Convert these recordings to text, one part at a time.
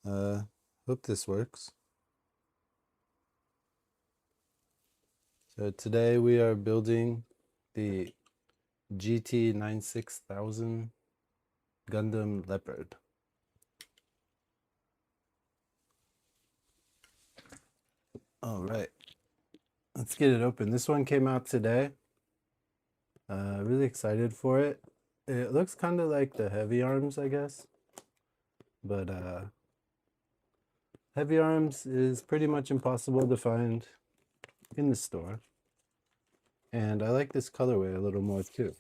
Uh, Hope this works. So today we are building the GT 96000 Gundam Leopard. All right, let's get it open. This one came out today. Really excited for it. It looks kind of like the Heavy Arms, I guess, but Heavy Arms is pretty much impossible to find in the store. And I like this colorway a little more too.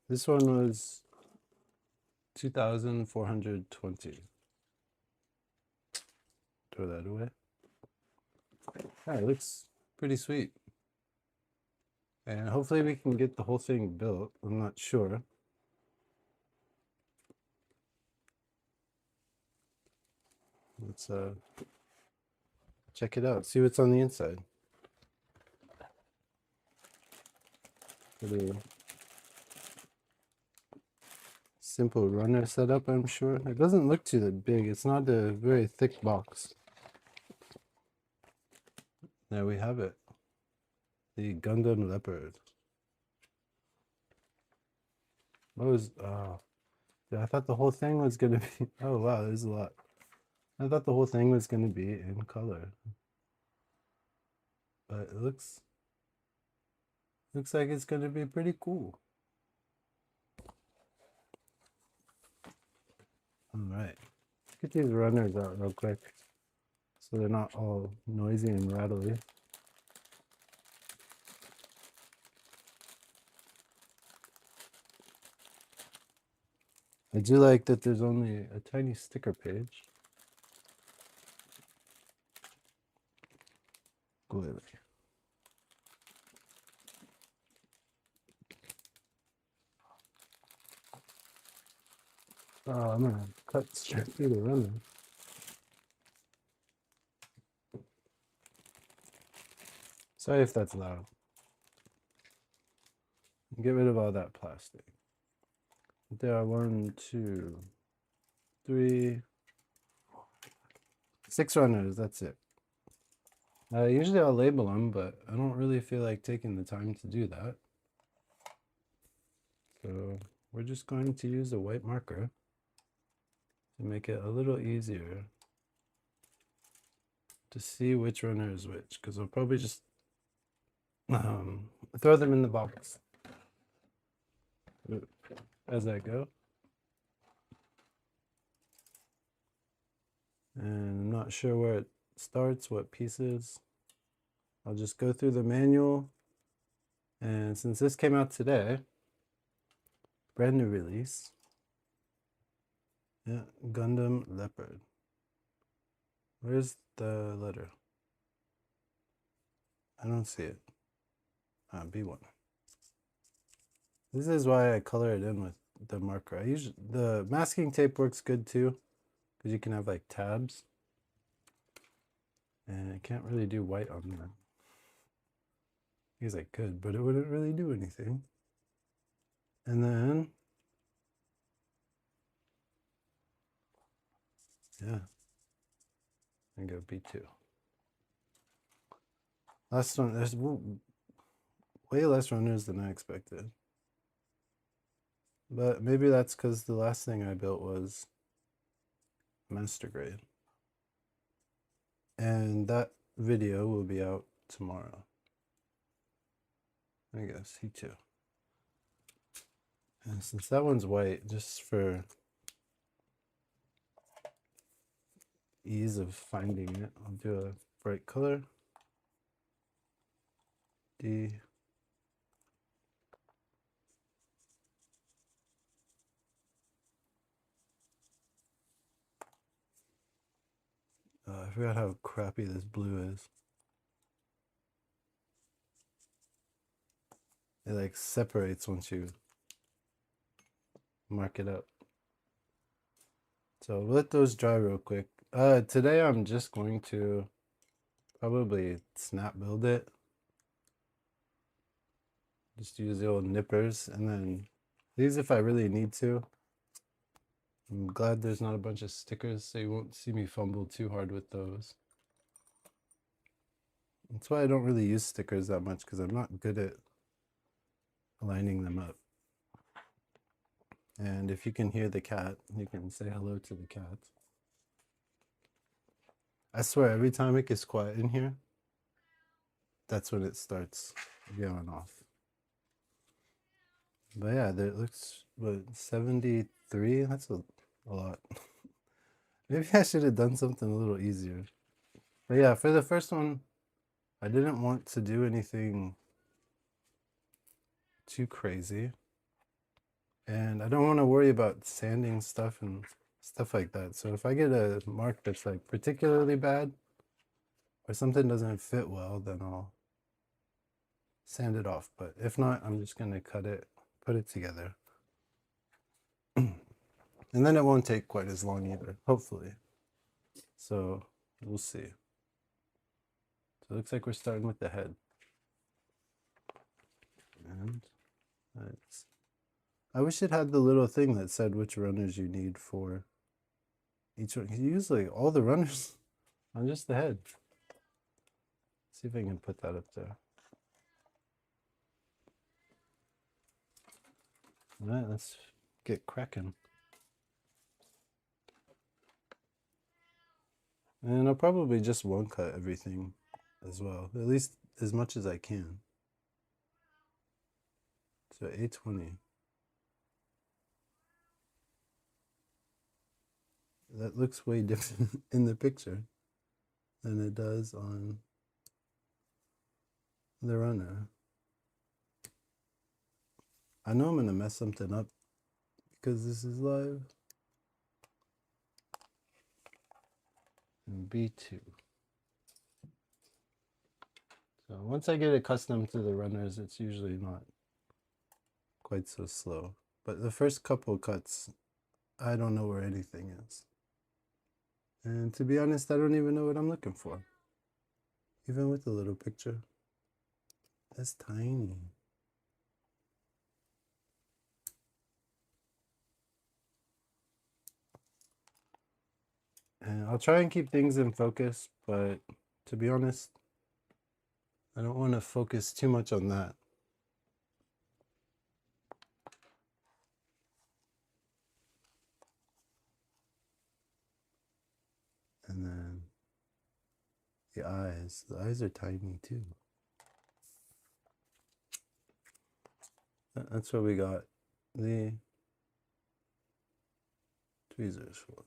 This one was 2,420. Throw that away. Yeah, it looks pretty sweet. And hopefully we can get the whole thing built. I'm not sure. Let's check it out, see what's on the inside. Pretty simple runner setup, I'm sure. It doesn't look too big. It's not a very thick box. There we have it. The Gundam Leopard. What was yeah, I thought the whole thing was gonna be oh wow, there's a lot. I thought the whole thing was gonna be in color. But it looks like it's gonna be pretty cool. Alright. Get these runners out real quick so they're not all noisy and rattly. I do like that there's only a tiny sticker page. Go away. Oh, I'm gonna cut straight through the runner. Sorry if that's loud. Get rid of all that plastic. There are 1, 2, 3, 6 runners. That's it. Usually I'll label them, but I don't really feel like taking the time to do that. So we're just going to use a white marker to make it a little easier to see which runner is which, because I'll probably just throw them in the box as I go. And I'm not sure where it starts, what pieces. I'll just go through the manual. And since this came out today, brand new release. Yeah, Gundam Leopard. Where's the letter? I don't see it. B1. This is why I color it in with the marker. The masking tape works good too, because you can have like tabs. And I can't really do white on there. I guess I could, but it wouldn't really do anything. And then, yeah, and go B2. Last one, there's way less runners than I expected. But maybe that's because the last thing I built was master grade. And that video will be out tomorrow. I guess he too. And since that one's white, just for ease of finding it, I'll do a bright color. D. I forgot how crappy this blue is. It like separates once you mark it up. So we'll let those dry real quick. Today I'm just going to probably snap build it. Just use the old nippers, and then these if I really need to. I'm glad there's not a bunch of stickers, so you won't see me fumble too hard with those. That's why I don't really use stickers that much, because I'm not good at lining them up. And if you can hear the cat, you can say hello to the cat. I swear, every time it gets quiet in here, that's when it starts going off. But yeah, there looks, what, 73? That's a lot. Maybe I should have done something a little easier. But yeah, for the first one, I didn't want to do anything too crazy. And I don't want to worry about sanding stuff and stuff like that. So if I get a mark that's like particularly bad, or something doesn't fit well, then I'll sand it off. But if not, I'm just going to cut it, put it together. And then it won't take quite as long either, hopefully. So we'll see. So it looks like we're starting with the head. And I wish it had the little thing that said which runners you need for each one. Usually all the runners on just the head. See if I can put that up there. All right, let's get cracking. And I'll probably just one cut everything as well, at least as much as I can. So 820. That looks way different in the picture than it does on the runner. I know I'm gonna mess something up because this is live. And B2. So once I get accustomed to the runners, it's usually not quite so slow. But the first couple cuts, I don't know where anything is. And to be honest, I don't even know what I'm looking for. Even with the little picture. That's tiny. And I'll try and keep things in focus, but to be honest, I don't want to focus too much on that. And then the eyes are tiny too. That's what we got the tweezers for.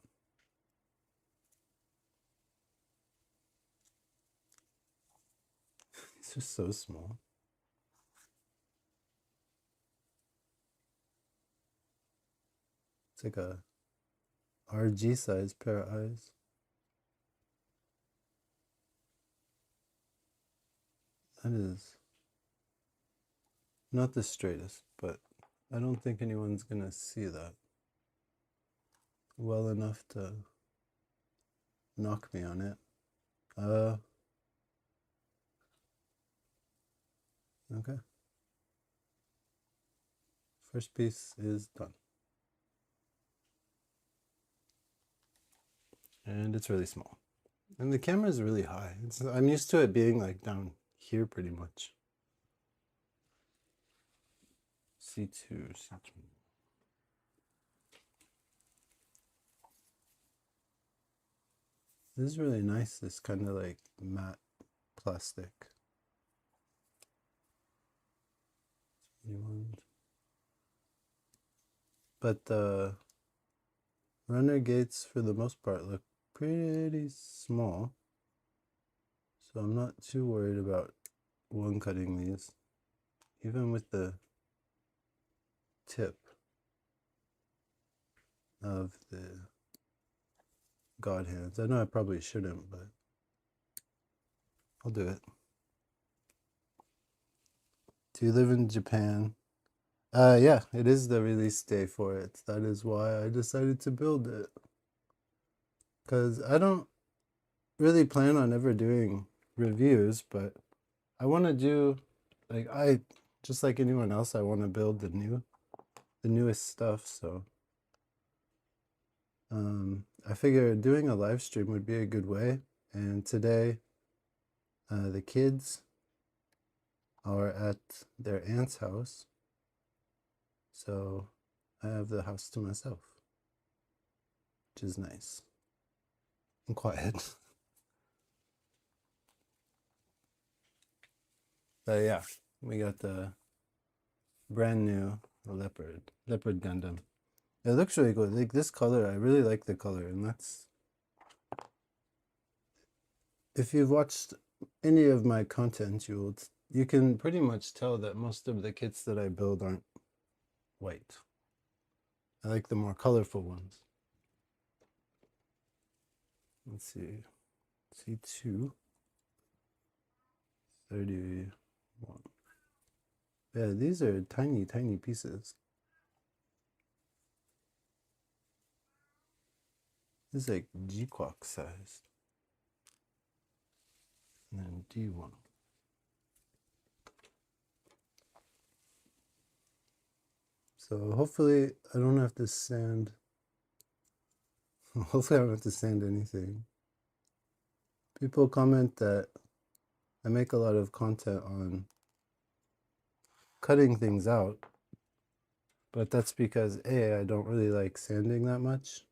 It's just so small. It's like a RG size pair of eyes. That is not the straightest, but I don't think anyone's gonna see that well enough to knock me on it. Okay. First piece is done. And it's really small. And the camera is really high. I'm used to it being like down here pretty much. C2, C2. This is really nice, this kind of like matte plastic. But the runner gates for the most part look pretty small. So I'm not too worried about one cutting these. Even with the tip of the God hands. I know I probably shouldn't, but I'll do it. Do you live in Japan? Yeah, it is the release day for it. That is why I decided to build it. Because I don't really plan on ever doing reviews, but I want to do, like, just like anyone else, I want to build the newest stuff, so I figured doing a live stream would be a good way. And today, the kids are at their aunt's house. So I have the house to myself, which is nice and quiet. But yeah, we got the brand new Leopard Gundam. It looks really good. Like this color, I really like the color, and that's if you've watched any of my content, you can pretty much tell that most of the kits that I build aren't white. I like the more colorful ones. Let's see. C2 31. Yeah, these are tiny, tiny pieces. This is like G-Quack size. And then D1. So hopefully I don't have to sand. Hopefully I don't have to sand anything. People comment that I make a lot of content on cutting things out, but that's because A, I don't really like sanding that much,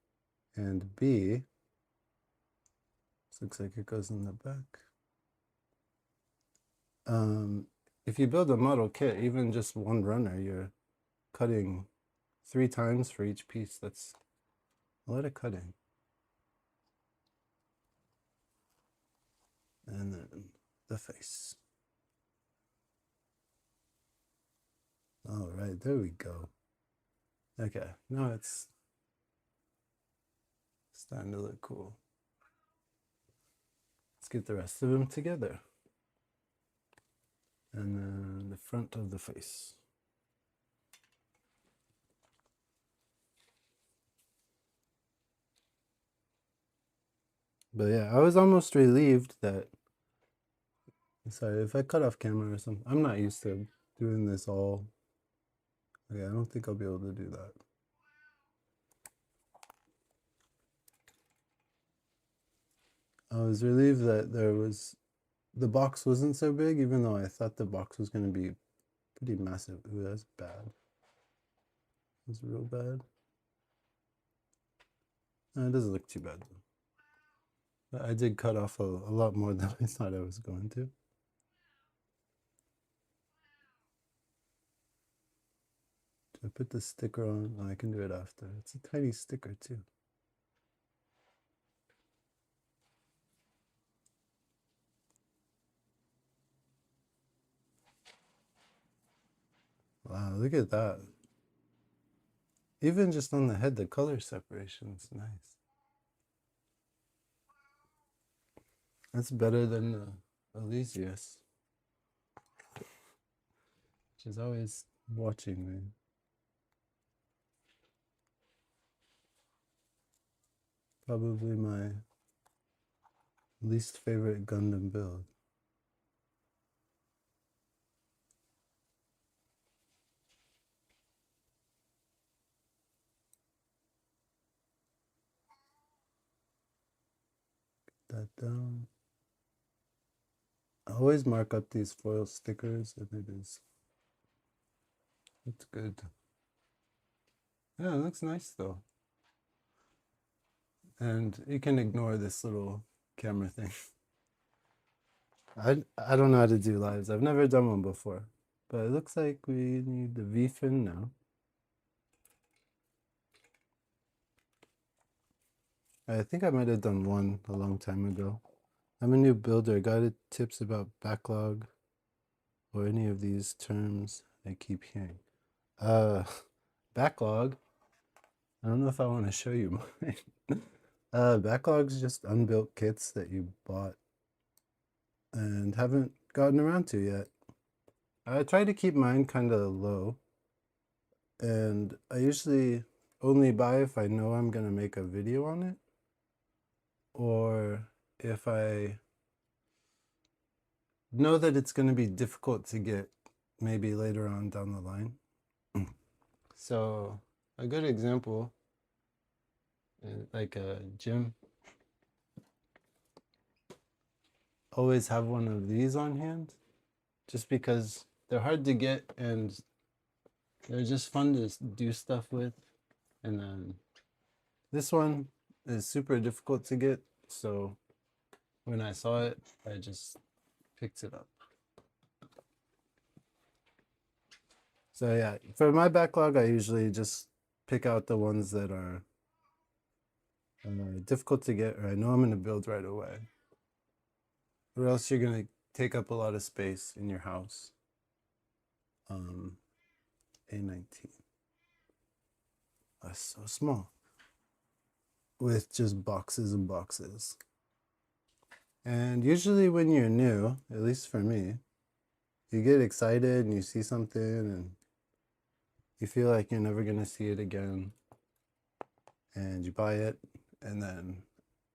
and B, this looks like it goes in the back. If you build a model kit, even just one runner, you're cutting 3 times for each piece. That's a lot of cutting. And then the face. All right, there we go. Okay, now it's starting to look cool. Let's get the rest of them together. And then the front of the face. But yeah, I was almost relieved that, sorry, if I cut off camera or something, I'm not used to doing this all. Okay, I don't think I'll be able to do that. I was relieved that the box wasn't so big, even though I thought the box was going to be pretty massive. Ooh, that's bad. That's real bad. No, it doesn't look too bad though. I did cut off a lot more than I thought I was going to. Do I put the sticker on? Oh, I can do it after. It's a tiny sticker too. Wow, look at that. Even just on the head, the color separation is nice. That's better than the Elysius, which is always watching me. Probably my least favorite Gundam build. That down. I always mark up these foil stickers, and it's good. Yeah, it looks nice though. And you can ignore this little camera thing. I don't know how to do lives. I've never done one before. But it looks like we need the V-fin now. I think I might have done one a long time ago. I'm a new builder. Guided tips about backlog or any of these terms I keep hearing. Backlog. I don't know if I want to show you mine. Backlog's just unbuilt kits that you bought and haven't gotten around to yet. I try to keep mine kind of low, and I usually only buy if I know I'm gonna make a video on it, or if I know that it's gonna be difficult to get maybe later on down the line. So a good example like a gym. Always have one of these on hand, just because they're hard to get and they're just fun to do stuff with. And then this one is super difficult to get, so when I saw it, I just picked it up. So yeah, for my backlog, I usually just pick out the ones that are difficult to get, or I know I'm going to build right away. Or else you're going to take up a lot of space in your house. A19. That's so small. With just boxes and boxes. And usually when you're new, at least for me, you get excited and you see something and you feel like you're never going to see it again. And you buy it, and then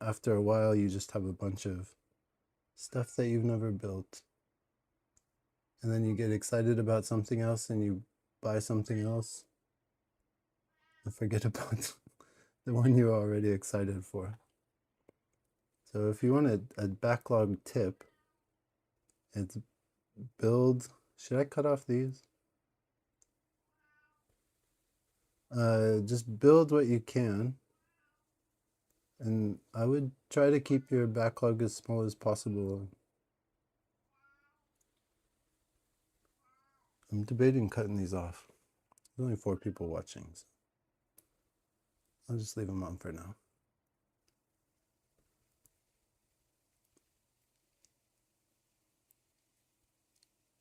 after a while you just have a bunch of stuff that you've never built. And then you get excited about something else and you buy something else and forget about the one you're already excited for. So if you want a backlog tip, it's build. Should I cut off these? Just build what you can. And I would try to keep your backlog as small as possible. I'm debating cutting these off. There's only 4 people watching, so I'll just leave them on for now.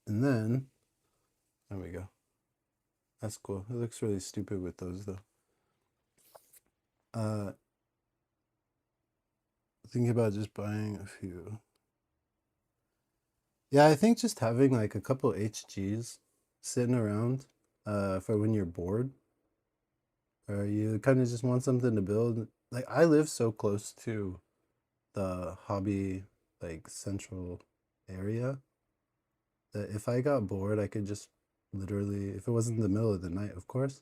And then, there we go. That's cool. It looks really stupid with those though. Thinking about just buying a few. Yeah, I think just having like a couple HGs sitting around for when you're bored or you kind of just want something to build. Like I live so close to the hobby like central area that if I got bored, I could just literally, if it wasn't the middle of the night, of course.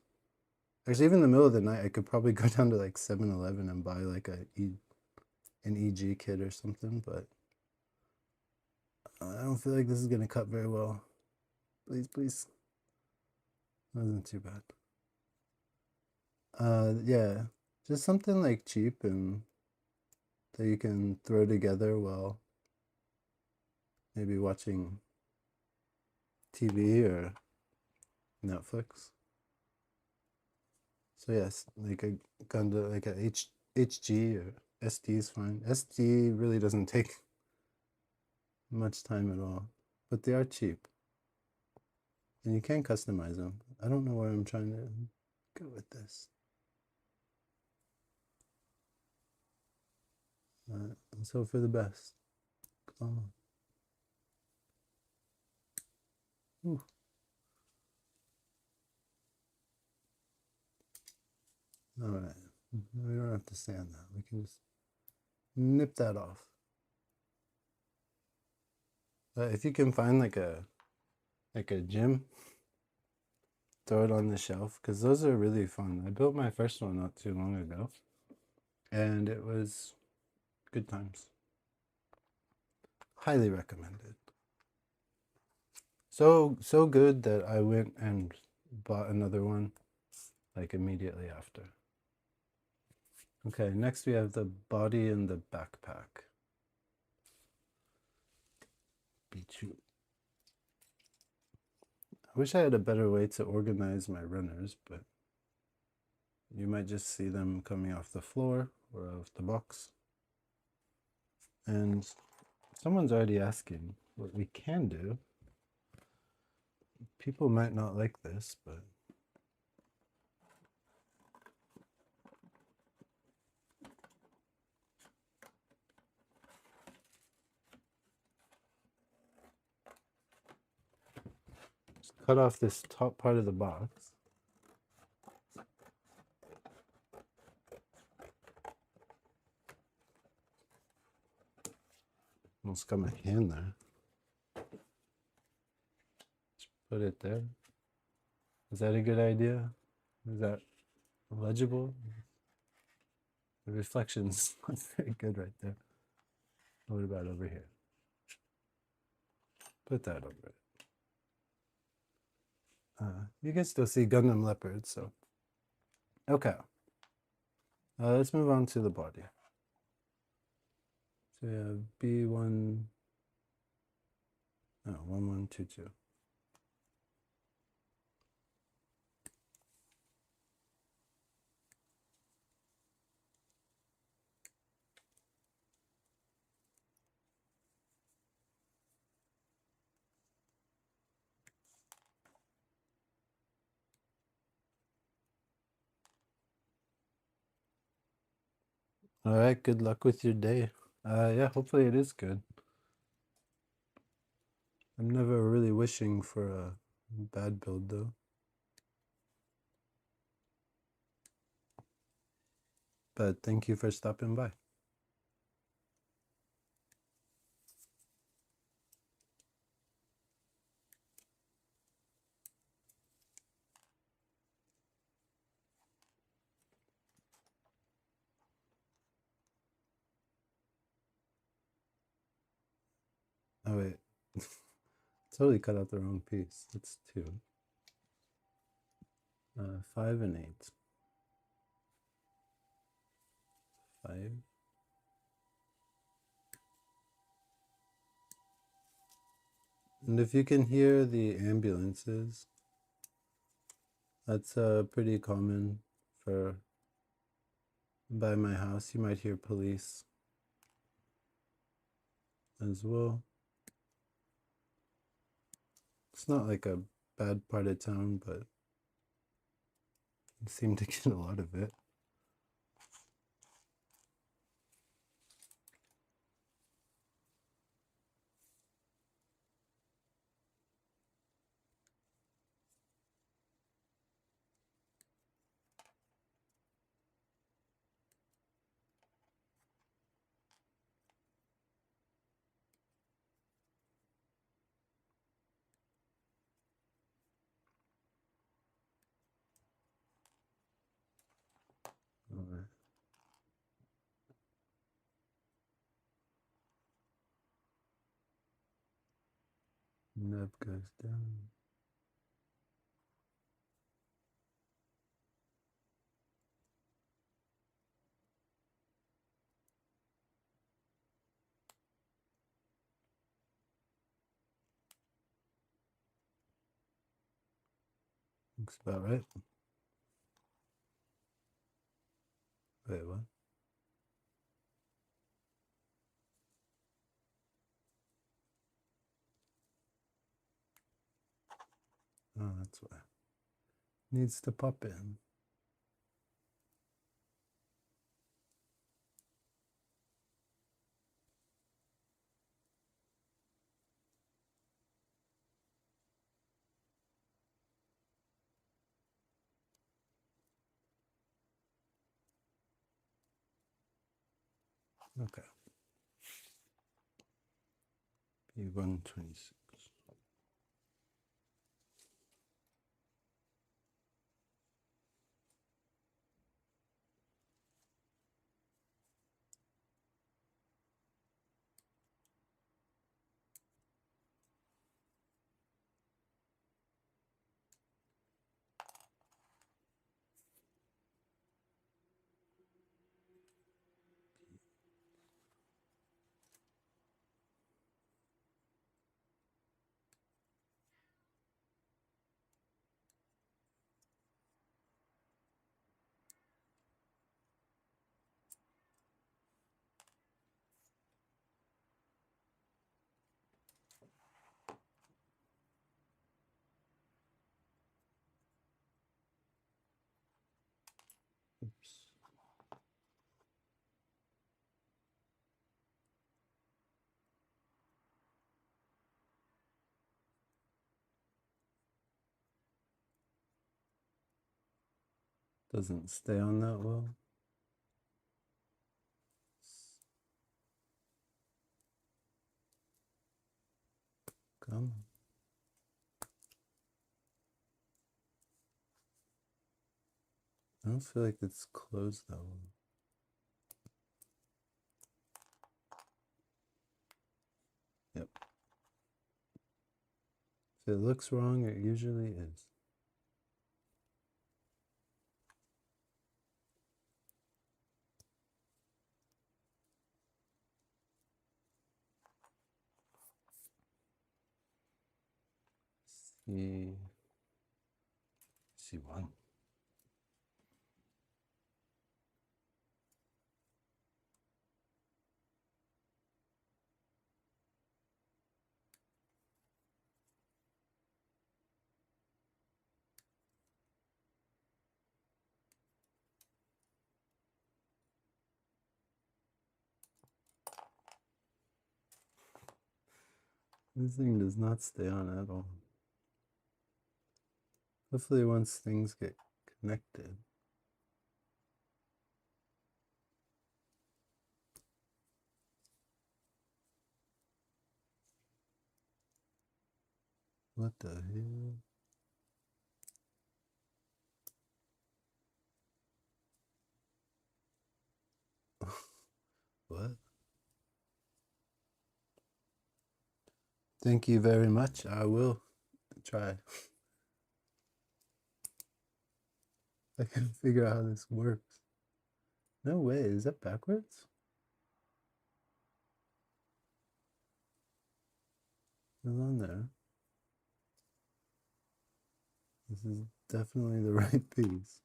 Actually, even in the middle of the night, I could probably go down to like 7-Eleven and buy like an EG kit or something, but I don't feel like this is going to cut very well. Please, please. That wasn't too bad. Yeah, just something like cheap and that you can throw together while maybe watching TV or Netflix. So yes, like a Gundam, like a HG or SD is fine. SD really doesn't take much time at all, but they are cheap. And you can customize them. I don't know where I'm trying to go with this. Let's hope for the best. Oh. Ooh. All right. We don't have to sand that. We can just nip that off. If you can find like a gym, throw it on the shelf because those are really fun. I built my first one not too long ago, and it was good times. Highly recommended. So good that I went and bought another one like immediately after. Okay, next we have the body and the backpack. Bichu. I wish I had a better way to organize my runners, but you might just see them coming off the floor or off the box. And someone's already asking what we can do. People might not like this, but just cut off this top part of the box. Almost got my hand there. Just put it there. Is that a good idea? Is that legible? The reflection's not very good right there. What about over here? Put that over it. You can still see Gundam Leopard, so. Okay. Let's move on to the body. So we have B1, 1122. All right, good luck with your day. Yeah, hopefully it is good. I'm never really wishing for a bad build though. But thank you for stopping by. Oh wait, totally cut out the wrong piece. That's 2. 5 and 8. 5. And if you can hear the ambulances, that's pretty common for by my house. You might hear police as well. It's not like a bad part of town, but you seem to get a lot of it. All right. Nub goes down. Looks about right. Wait, what? Oh, that's why. Needs to pop in. Okay. B126. Oops. Doesn't stay on that well. Come on. I don't feel like it's closed that well. it looks wrong, it usually is. C1. This thing does not stay on at all. Hopefully once things get connected. What the hell? What? Thank you very much. I will try. I can figure out how this works. No way, is that backwards? It's on there. This is definitely the right piece.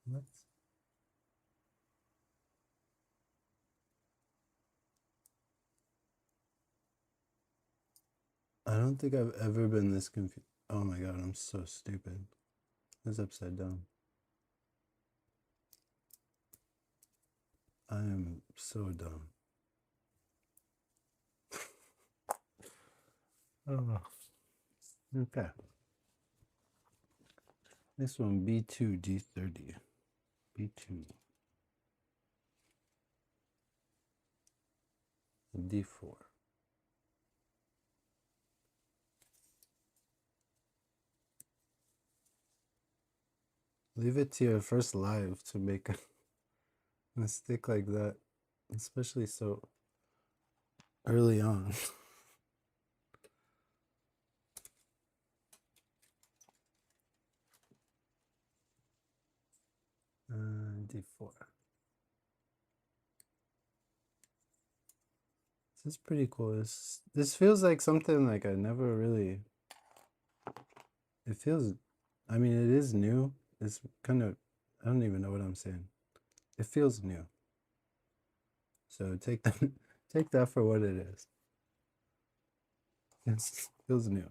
What? I don't think I've ever been this confused. Oh my god, I'm so stupid. It's upside down. I am so dumb. Oh. Okay. This one, B2 D30. B2. D4. Leave it to your first live to make a mistake like that, especially so early on. D4. This is pretty cool. This feels like something like I never really. It feels. I mean, it is new. It's kind of. I don't even know what I'm saying. It feels new. So take that. Take that for what it is. It feels new.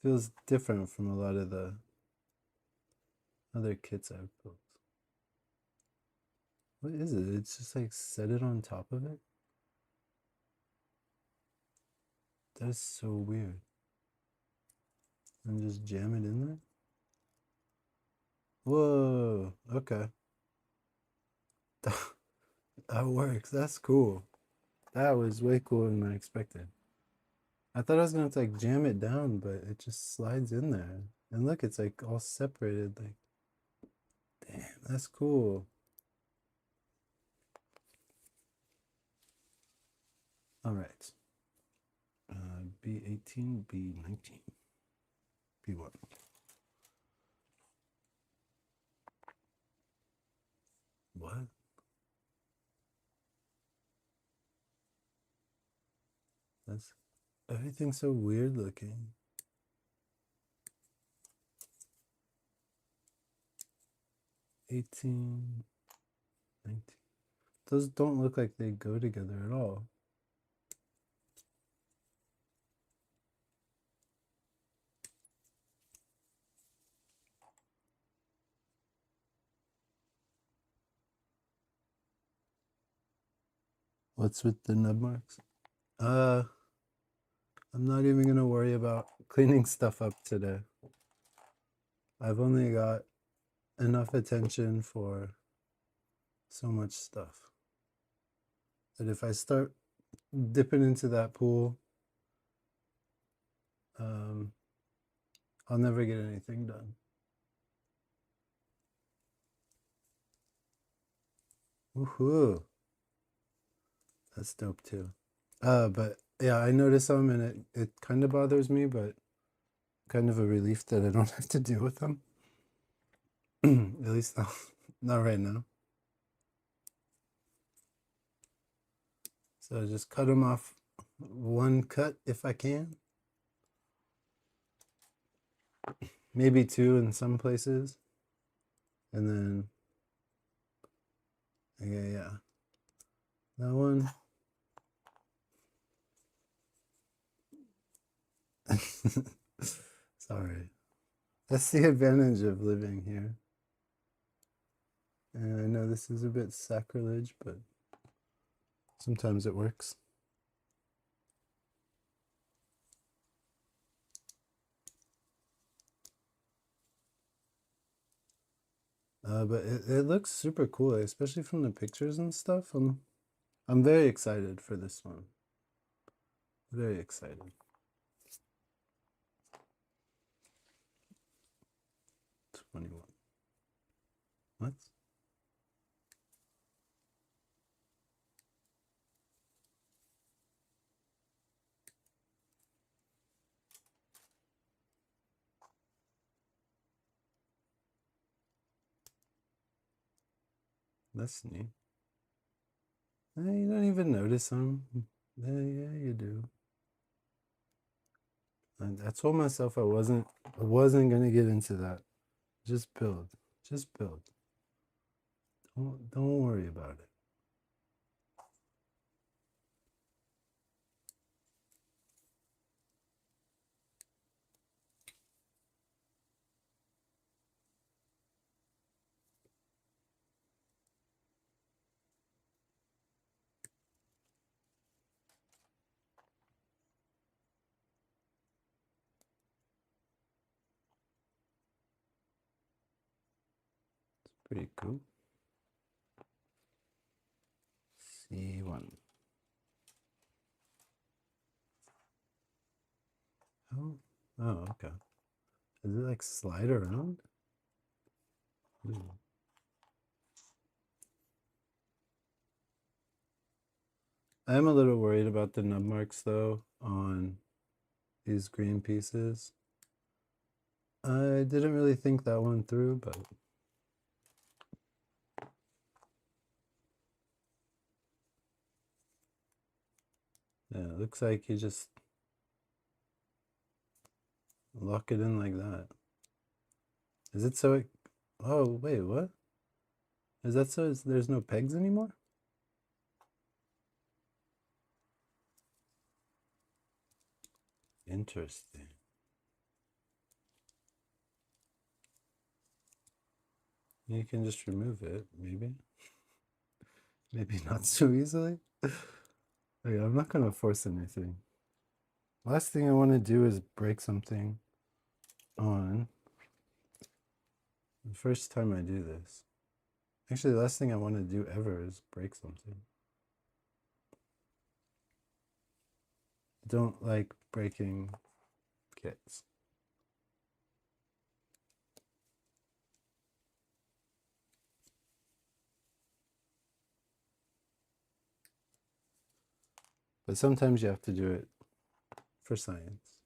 Feels different from a lot of the other kits I've built. What is it? It's just like set it on top of it? That is so weird. And just jam it in there? Whoa, okay. That works. That's cool. That was way cooler than I expected. I thought I was gonna have to like jam it down, but it just slides in there. And look, it's like all separated. Like, damn, that's cool. All right. B18, B19, B1. What? That's everything's so weird looking. 18, 19. Those don't look like they go together at all. What's with the nub marks? I'm not even gonna worry about cleaning stuff up today. I've only got enough attention for so much stuff that if I start dipping into that pool. Um, I'll never get anything done. Woohoo! That's dope too. But yeah, I notice them and it kind of bothers me, but kind of a relief that I don't have to deal with them. At least not right now. So I just cut them off one cut if I can. Maybe two in some places. And then, yeah. That one. Sorry. That's the advantage of living here. And I know this is a bit sacrilege, but sometimes it works. But it looks super cool, especially from the pictures and stuff. I'm very excited for this one. Very excited. $21. What? That's neat. You don't even notice them. Yeah, you do. I told myself I wasn't gonna get into that. Just build. Just build. Don't worry about it. Pretty cool. C1. Oh, okay. Does it like slide around? Ooh. I am a little worried about the nub marks though on these green pieces. I didn't really think that one through, but yeah, it looks like you just lock it in like that. Is it so oh, wait, what? Is that so there's no pegs anymore? Interesting. You can just remove it, maybe. Maybe not so easily. Okay, I'm not gonna force anything. Last thing I want to do is break something on the first time I do this. Actually, the last thing I want to do ever is break something. I don't like breaking kits. But sometimes you have to do it for science.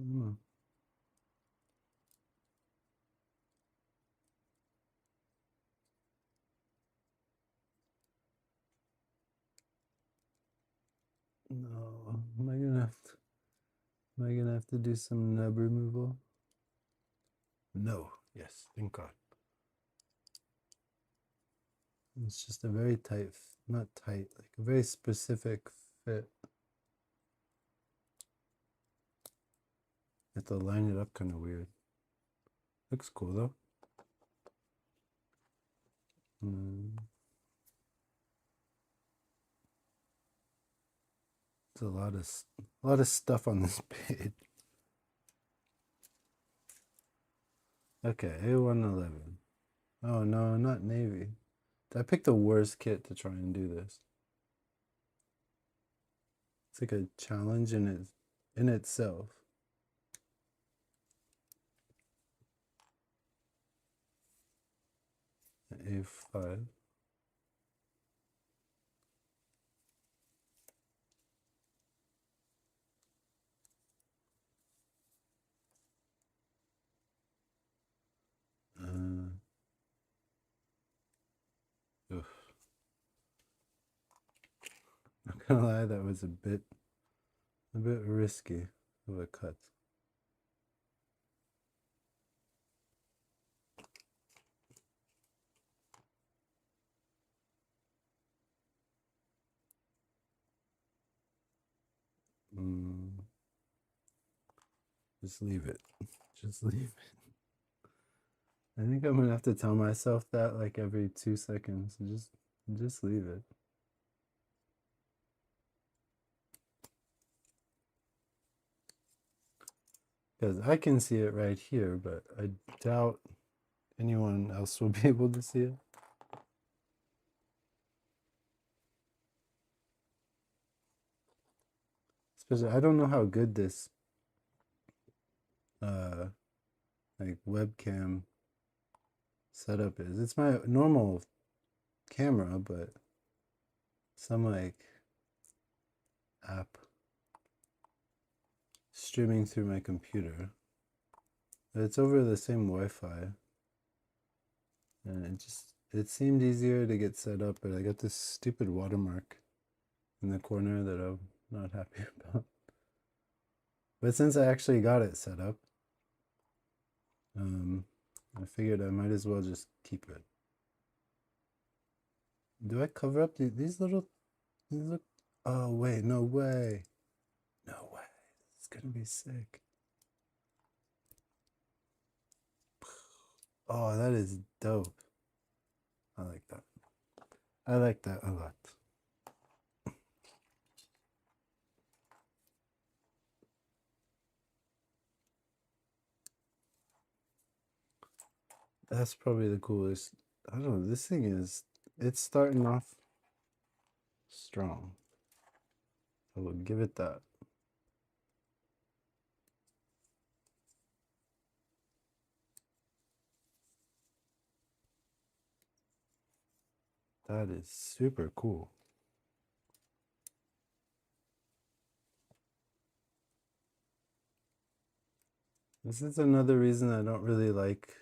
Come on. No, am I gonna have to do some nub removal? No. Yes, thank God. It's just a very tight, not tight, like a very specific fit. You have to line it up kind of weird. Looks cool though. There's a lot of stuff on this page. Okay, A111. Oh no, not Navy. I picked the worst kit to try and do this. It's like a challenge in itself. A5. Oof. Not gonna lie, that was a bit risky of a cut. Just leave it. Just leave it. I think I'm gonna have to tell myself that like every 2 seconds. Just leave it. Because I can see it right here, but I doubt anyone else will be able to see it. Especially, I don't know how good this like webcam setup is. It's my normal camera, but some like app streaming through my computer. It's over the same Wi-Fi, and it seemed easier to get set up, but I got this stupid watermark in the corner that I'm not happy about. But since I actually got it set up, I figured I might as well just keep it. Do I cover up these little? These look. Oh wait, no way, no way. It's gonna be sick. Oh, that is dope. I like that. I like that a lot. That's probably the coolest. I don't know. This thing it's starting off strong. I will give it that. That is super cool. This is another reason I don't really like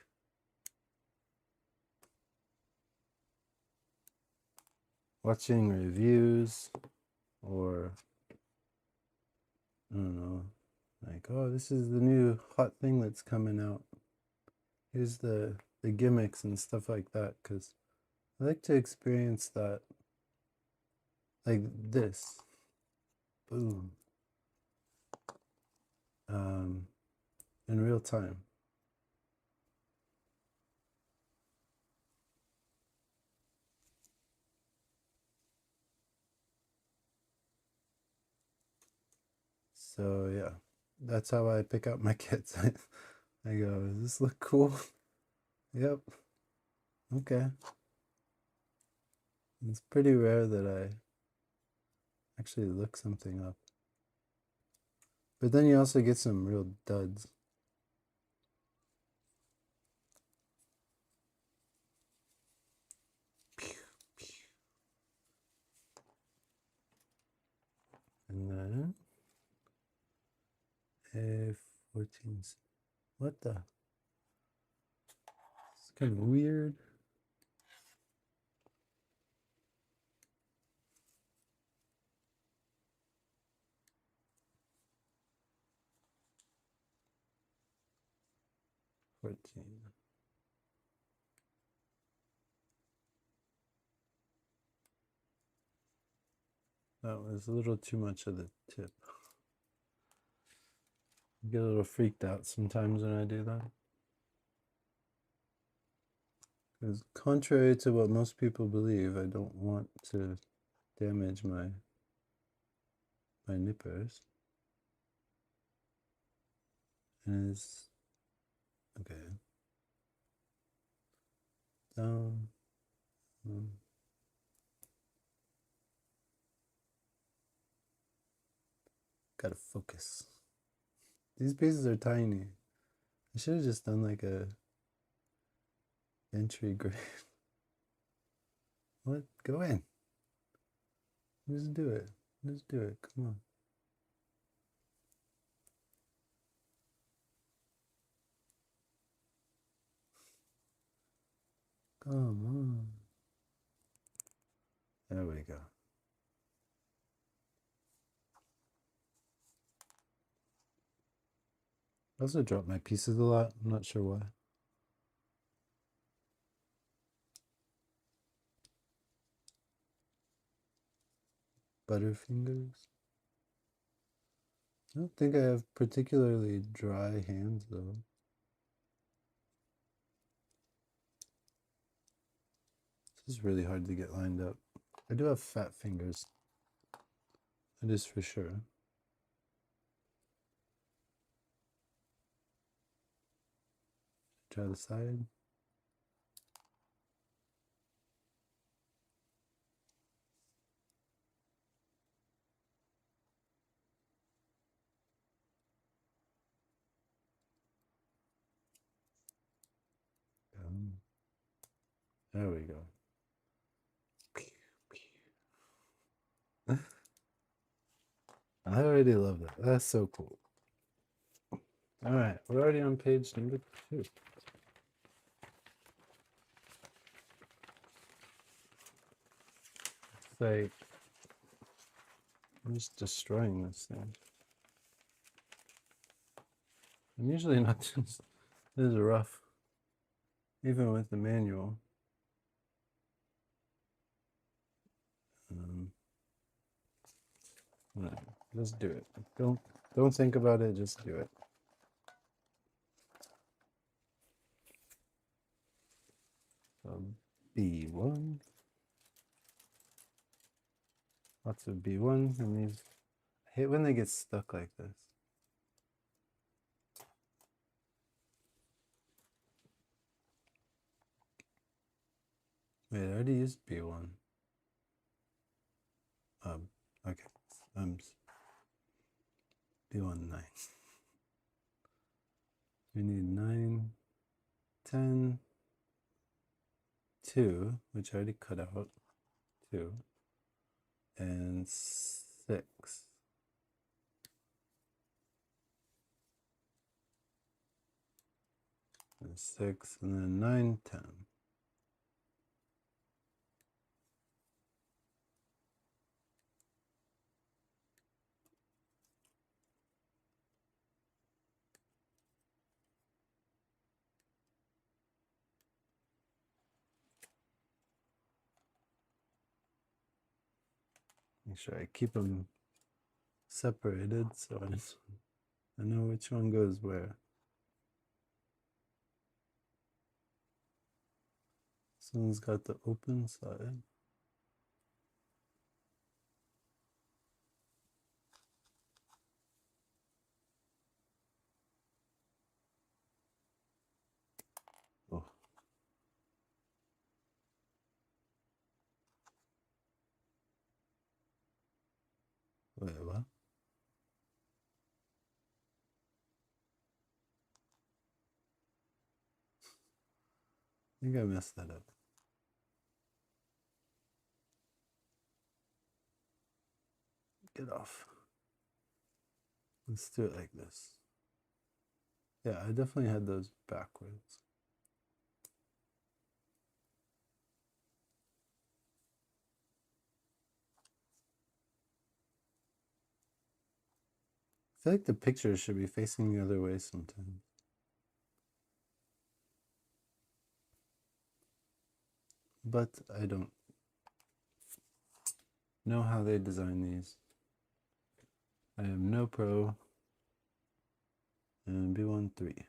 watching reviews or I don't know, like, oh, this is the new hot thing that's coming out. Here's the gimmicks and stuff like that, because I like to experience that like this. Boom. In real time. So yeah, that's how I pick out my kits. I go, does this look cool? Yep. Okay. It's pretty rare that I actually look something up. But then you also get some real duds. And then 14. What the? It's kind of weird. That was a little too much of the tip. I get a little freaked out sometimes when I do that. Because contrary to what most people believe, I don't want to damage my nippers. And it's okay. Down. Gotta focus. These pieces are tiny. I should have just done like a entry grade. What? Go in. Just do it. Just do it. Come on. Come on. There we go. I also drop my pieces a lot. I'm not sure why. Butterfingers. I don't think I have particularly dry hands though. This is really hard to get lined up. I do have fat fingers. That is for sure. Try the side. There we go. I already love that. That's so cool. All right, we're already on page number 2. It's like I'm just destroying this thing. I'm usually not this is rough, even with the manual. Just do it. Don't think about it. Just do it. B1. Lots of B1, and these. I hate when they get stuck like this. Wait, I already used B1. Okay. B1 9. We need 9, 10, 2, which I already cut out, 2, and 6. And 6, and then 9, 10. Make sure I keep them separated so I know which one goes where. This one's got the open side. Oh. Wait, what? I think I messed that up. Get off. Let's do it like this. Yeah, I definitely had those backwards. I feel like the pictures should be facing the other way sometimes. But I don't know how they design these. I am no pro in B13.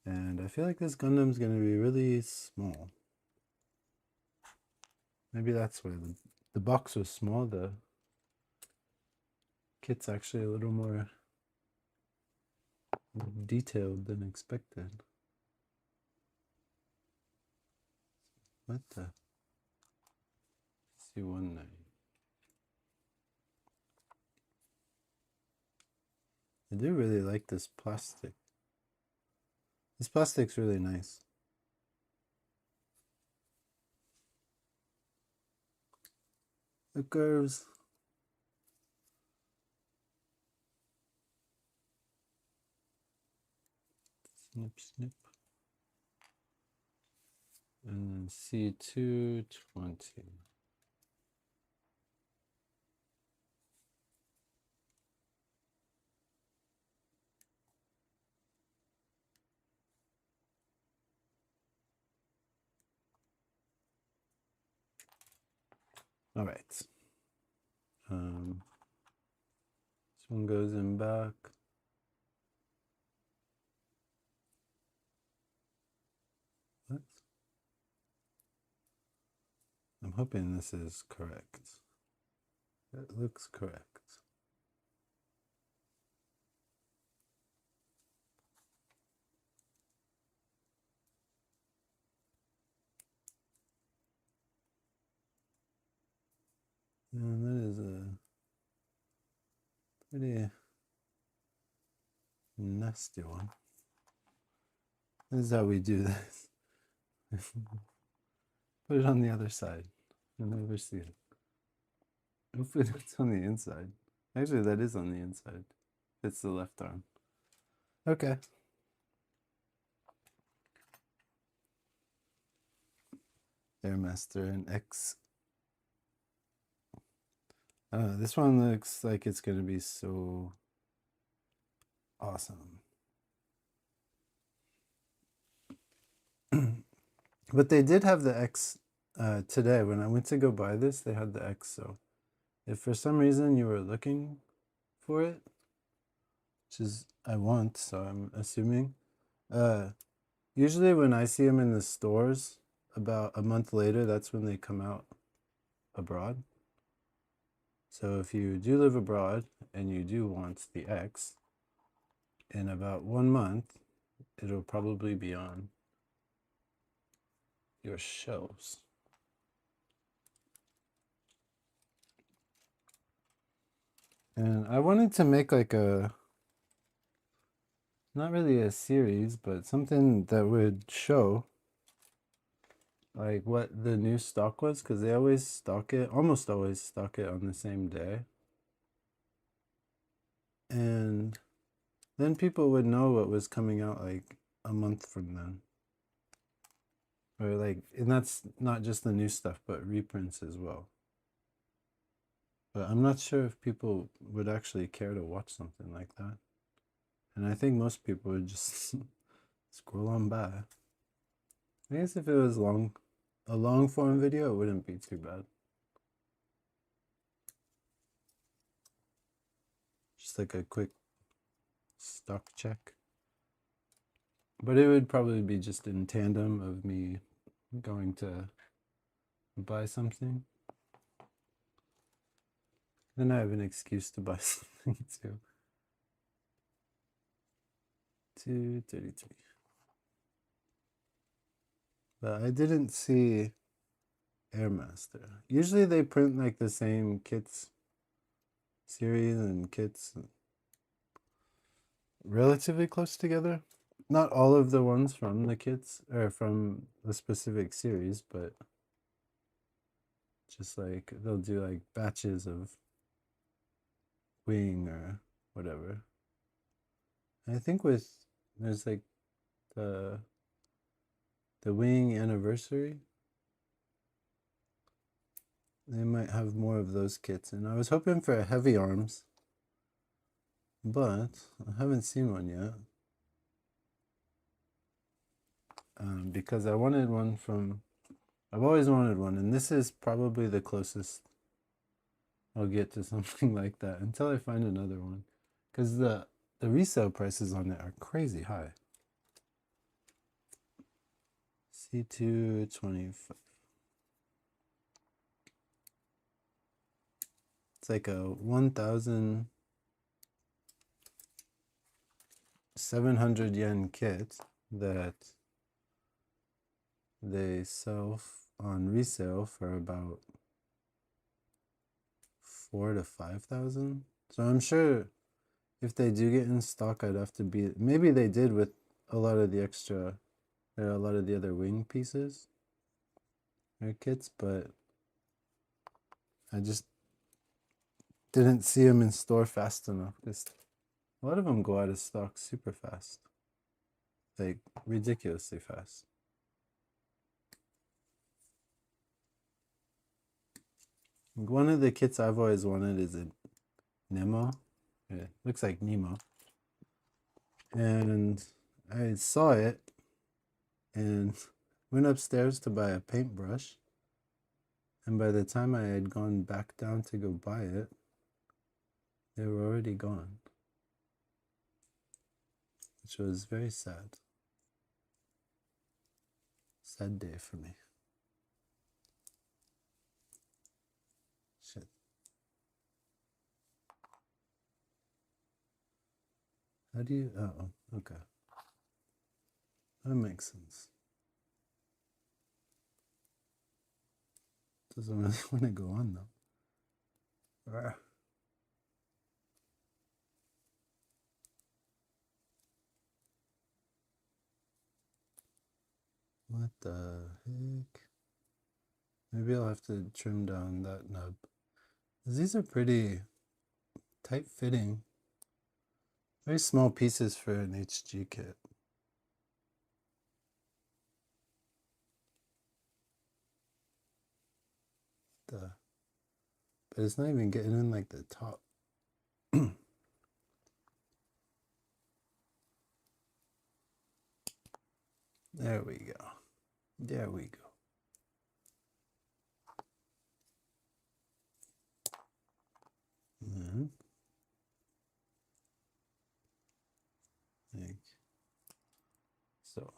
And I feel like this Gundam's going to be really small. Maybe that's why the box was small. The kit's actually a little more detailed than expected. What the? C19. I do really like this plastic. This plastic's really nice. The curves. Snip, snip. And then C220. All right. This one goes in back. What? I'm hoping this is correct. It looks correct. And that is a pretty nasty one. This is how we do this. Put it on the other side. You'll never see it. Hopefully it's on the inside. Actually, that is on the inside. It's the left arm. Okay. Airmaster and X. This one looks like it's going to be so awesome. But they did have the X today. When I went to go buy this, they had the X. So if for some reason you were looking for it, which is I want, so I'm assuming, usually when I see them in the stores about a month later, that's when they come out abroad. So if you do live abroad and you do want the X, in about 1 month, it'll probably be on your shelves. And I wanted to make like not really a series, but something that would show like what the new stock was, because they always stock it, almost always stock it on the same day. And then people would know what was coming out like a month from then. Or like, and that's not just the new stuff, but reprints as well. But I'm not sure if people would actually care to watch something like that. And I think most people would just scroll on by. I guess if it was a long form video, it wouldn't be too bad. Just like a quick stock check. But it would probably be just in tandem of me going to buy something. Then I have an excuse to buy something too. 233. But I didn't see Airmaster. Usually they print like the same kits series and kits relatively close together. Not all of the ones from the kits or from the specific series, but just like they'll do like batches of wing or whatever. I think there's like the wing anniversary. They might have more of those kits, and I was hoping for a heavy arms, but I haven't seen one yet. Because I wanted one from, I've always wanted one, and this is probably the closest I'll get to something like that until I find another one, because the resale prices on it are crazy high. C225. It's like a 1,700 yen kit that they sell on resale for about 4,000 to 5,000. So I'm sure if they do get in stock, I'd have to be, maybe they did with a lot of the extra, or a lot of the other wing pieces or kits, but I just didn't see them in store fast enough. Because a lot of them go out of stock super fast, like ridiculously fast. One of the kits I've always wanted is a Nemo. It looks like Nemo. And I saw it and went upstairs to buy a paintbrush. And by the time I had gone back down to go buy it, they were already gone, which was very sad. Sad day for me. Shit. How do you, oh, okay. That makes sense. Doesn't really want to go on though. Ah. What the heck? Maybe I'll have to trim down that nub. These are pretty tight fitting. Very small pieces for an HG kit. But it's not even getting in like the top. There we go. There we go. Like so.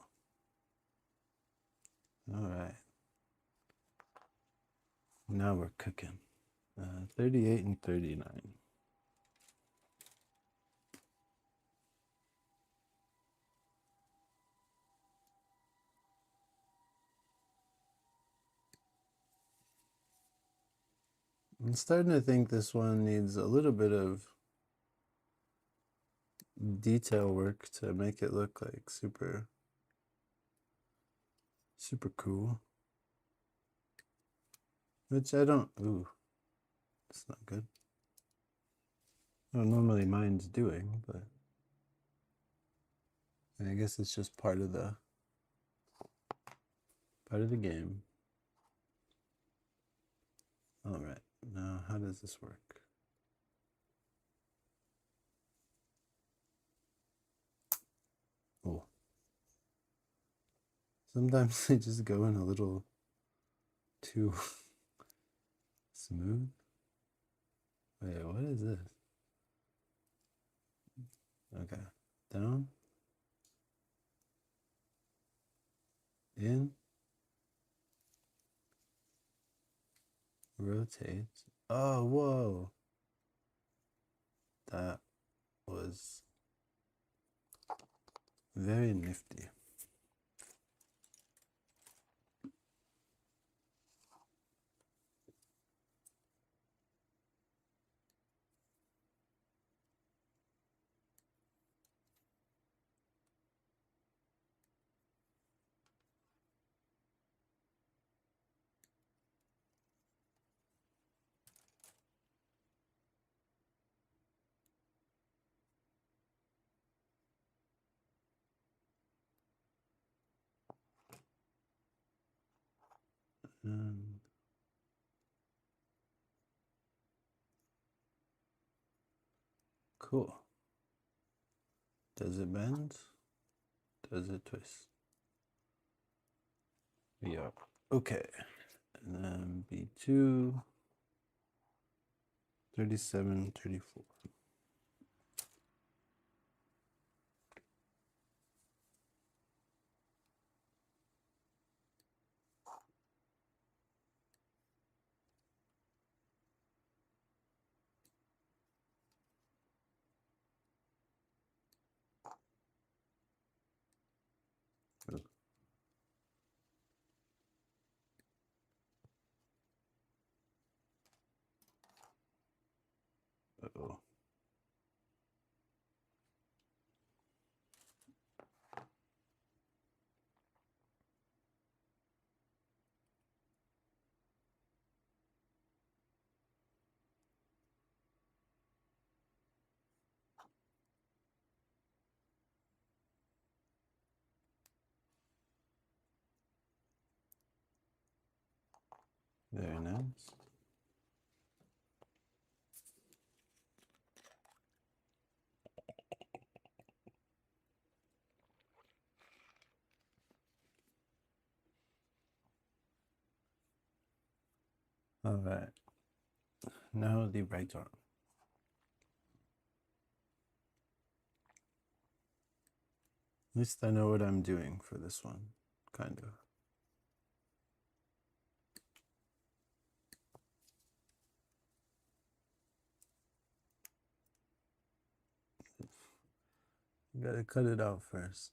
All right. Now we're cooking. 38 and 39. I'm starting to think this one needs a little bit of detail work to make it look like super cool. Which I don't, ooh, it's not good. I don't normally mind doing, but I guess it's just part of the game. All right, now how does this work? Oh, sometimes they just go in a little too smooth. Wait, what is this? Okay, down, in, rotate. Oh, whoa. That was very nifty. And cool. Does it bend? Does it twist? Yeah. Okay. And then B2, 37, 34. Uh-oh. Very nice. All right. Now the right arm. At least I know what I'm doing for this one, kind of. You gotta cut it out first.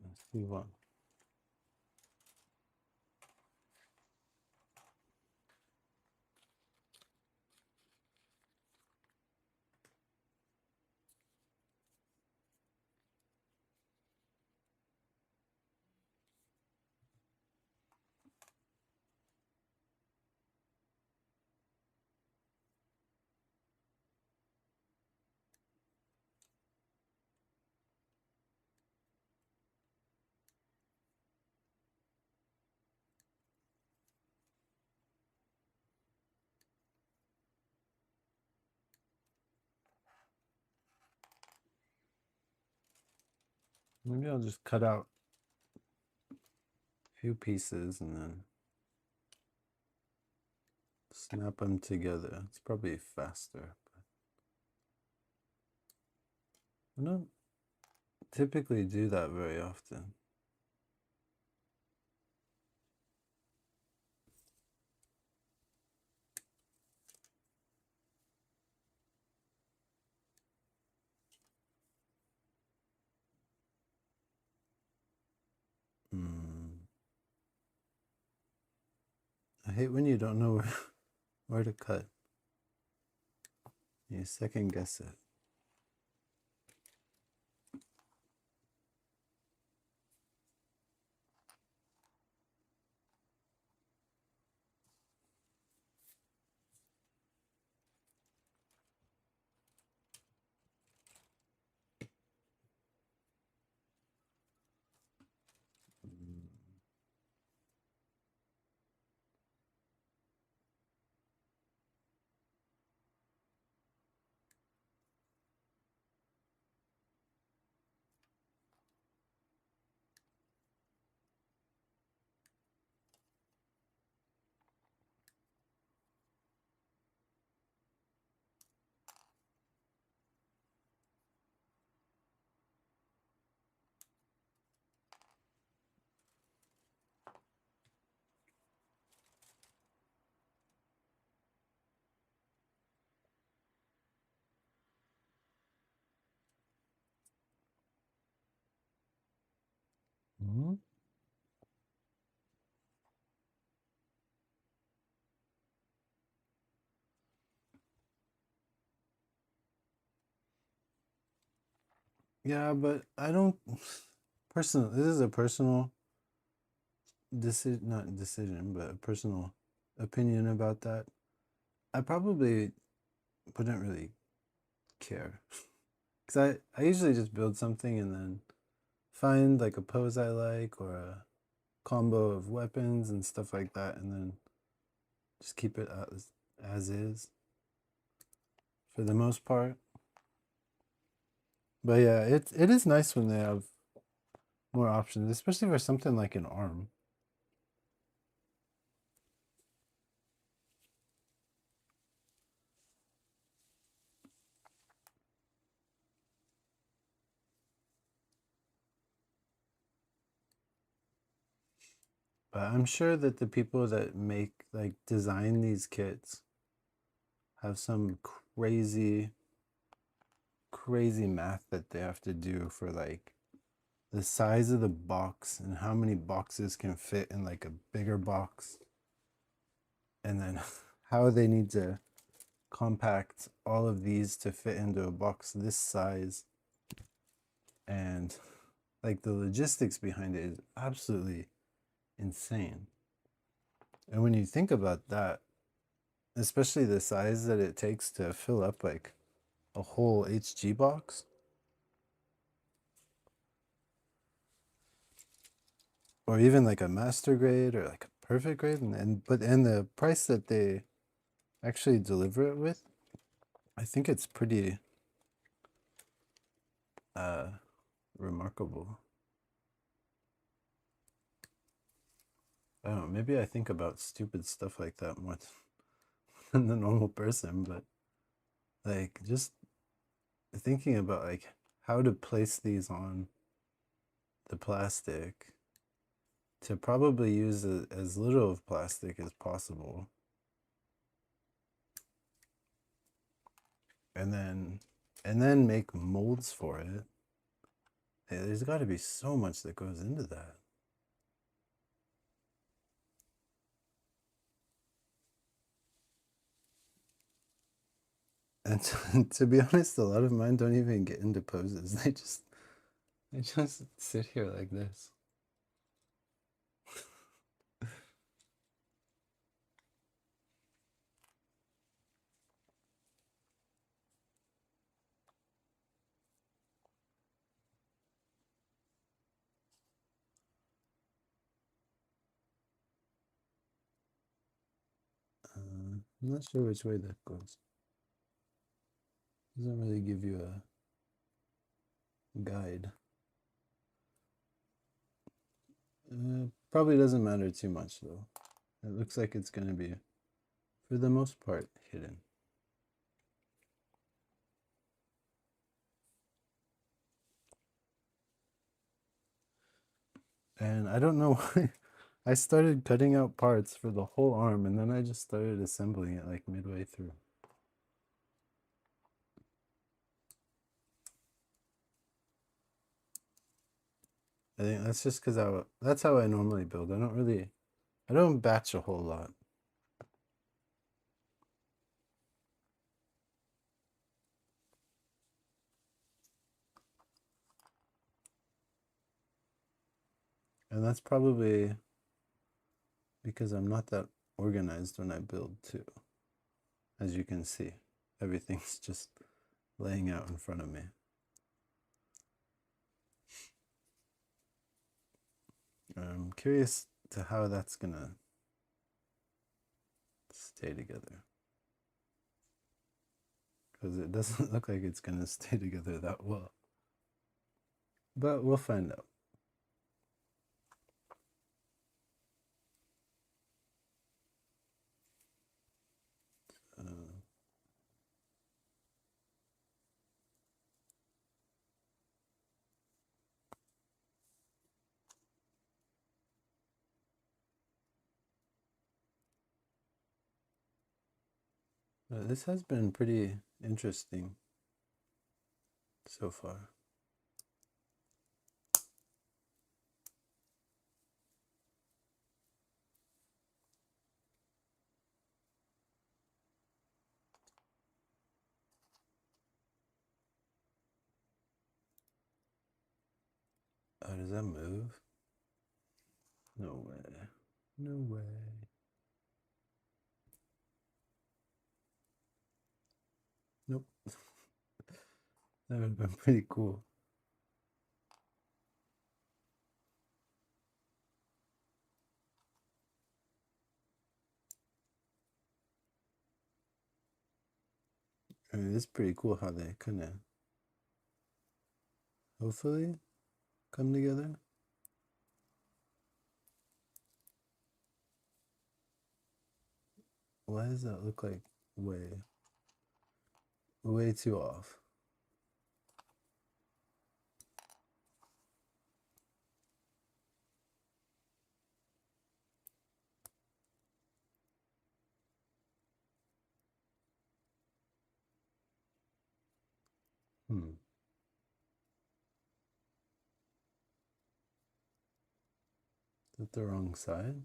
Let's move on. Maybe I'll just cut out a few pieces and then snap them together. It's probably faster, but I don't typically do that very often. I hate when you don't know where to cut. You second guess it. Mhm. Yeah, but I don't personal. This is a personal decision, not decision, but a personal opinion about that. I probably wouldn't really care because I usually just build something and then find like a pose I like or a combo of weapons and stuff like that, and then just keep it as is for the most part. But yeah, it is nice when they have more options, especially for something like an arm. But I'm sure that the people that make like design these kits have some crazy math that they have to do for like the size of the box and how many boxes can fit in like a bigger box, and then how they need to compact all of these to fit into a box this size, and like the logistics behind it is absolutely insane. And when you think about that, especially the size that it takes to fill up like a whole HG box, or even like a master grade or like a perfect grade, and the price that they actually deliver it with, I think it's pretty uh remarkable. I don't know, maybe I think about stupid stuff like that more than the normal person, but like just thinking about like how to place these on the plastic to probably use as little of plastic as possible, and then make molds for it. Hey, there's got to be so much that goes into that. And to be honest, a lot of mine don't even get into poses. They just sit here like this. I'm not sure which way that goes. Doesn't really give you a guide. Probably doesn't matter too much though. It looks like it's going to be, for the most part, hidden. And I don't know why I started cutting out parts for the whole arm, and then I just started assembling it like midway through. I think that's just because that's how I normally build. I don't batch a whole lot. And that's probably because I'm not that organized when I build too. As you can see, everything's just laying out in front of me. I'm curious to how that's gonna stay together. Because it doesn't look like it's gonna stay together that well. But we'll find out. Uh, this has been pretty interesting so far. does that move? No way. No way. Nope. That would have been pretty cool. I mean, it's pretty cool how they kind of hopefully come together. Why does that look like way too off? Is that the wrong side?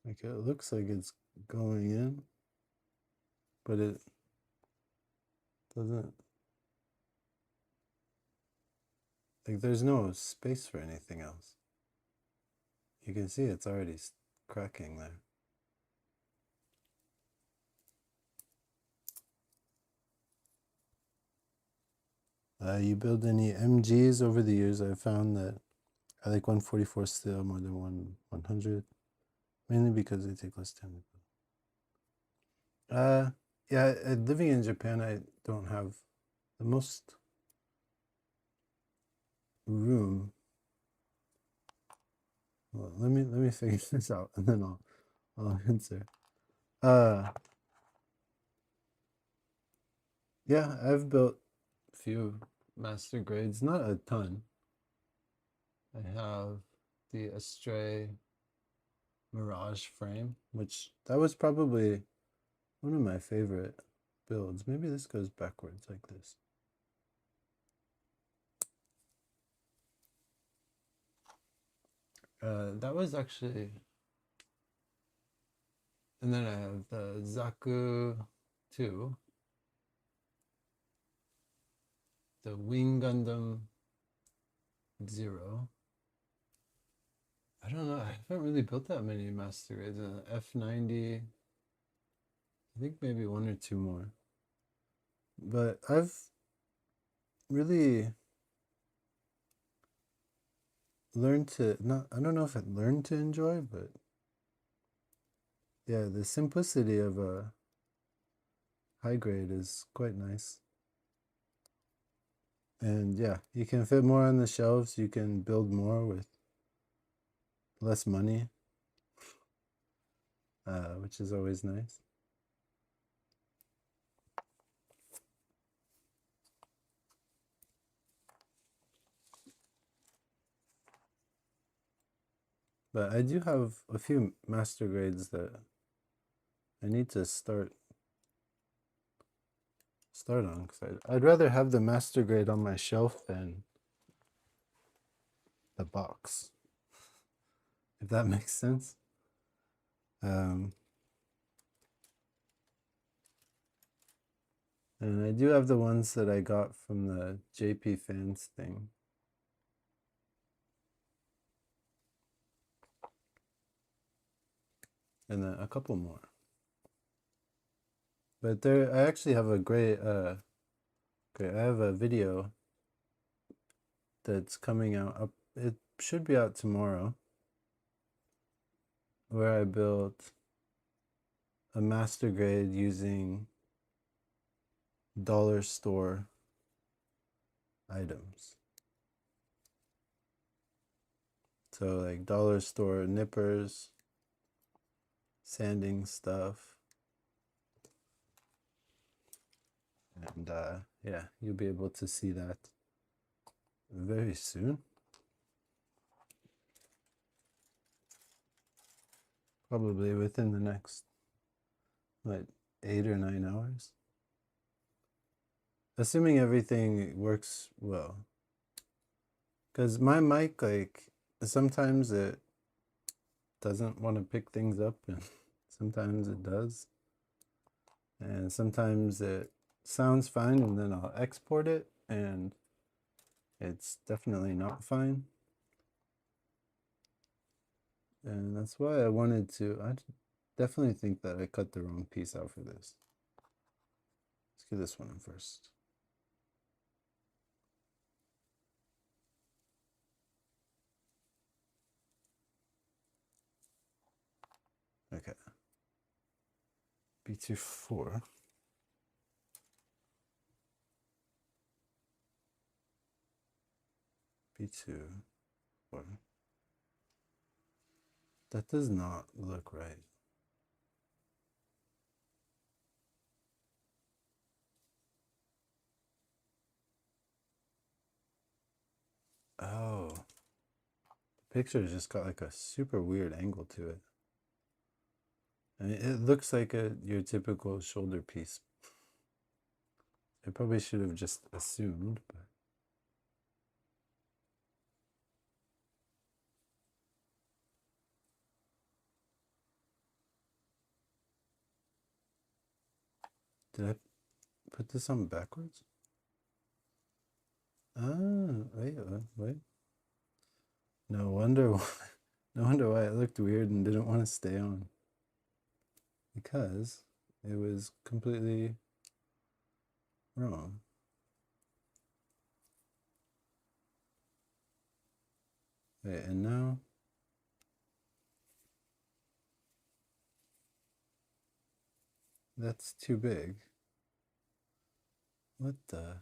Like it looks like it's going in, but it doesn't. Like there's no space for anything else. You can see it's already cracking there. You build any MGs over the years, I've found that I like 144 still more than 100, mainly because they take less time to build. Yeah, living in Japan, I don't have the most room. Well, let me figure this out and then I'll answer. Yeah, I've built a few master grades, not a ton. I have the Astray Mirage frame, which that was probably one of my favorite builds. Maybe this goes backwards like this. That was actually, and then I have the Zaku 2, the Wing Gundam 0. I don't know, I haven't really built that many master grades. F90, I think maybe one or two more. But I've really learned to, I don't know if I learned to enjoy, but yeah, the simplicity of a high grade is quite nice. And yeah, you can fit more on the shelves, you can build more with less money, which is always nice. But I do have a few master grades that I need to start on, because I'd rather have the master grade on my shelf than the box, if that makes sense. And I do have the ones that I got from the JP Fans thing. And then a couple more. But there, I actually have a great, I have a video that's coming out. It should be out tomorrow, where I built a master grade using dollar store items. So like dollar store nippers, sanding stuff. And yeah, you'll be able to see that very soon. Probably within the next, what, 8 or 9 hours? Assuming everything works well. Because my mic, like, sometimes it doesn't want to pick things up, and sometimes it does. And sometimes it sounds fine, and then I'll export it, and it's definitely not fine. And that's why I wanted to, I definitely think that I cut the wrong piece out for this. Let's get this one in first. Okay. B24. B2. 4. That does not look right. Oh. The picture just got like a super weird angle to it. I mean, it looks like your typical shoulder piece. I probably should have just assumed, but did I put this on backwards? Ah, wait. No wonder no wonder why it looked weird and didn't want to stay on. Because it was completely wrong. Wait, and now that's too big. What the?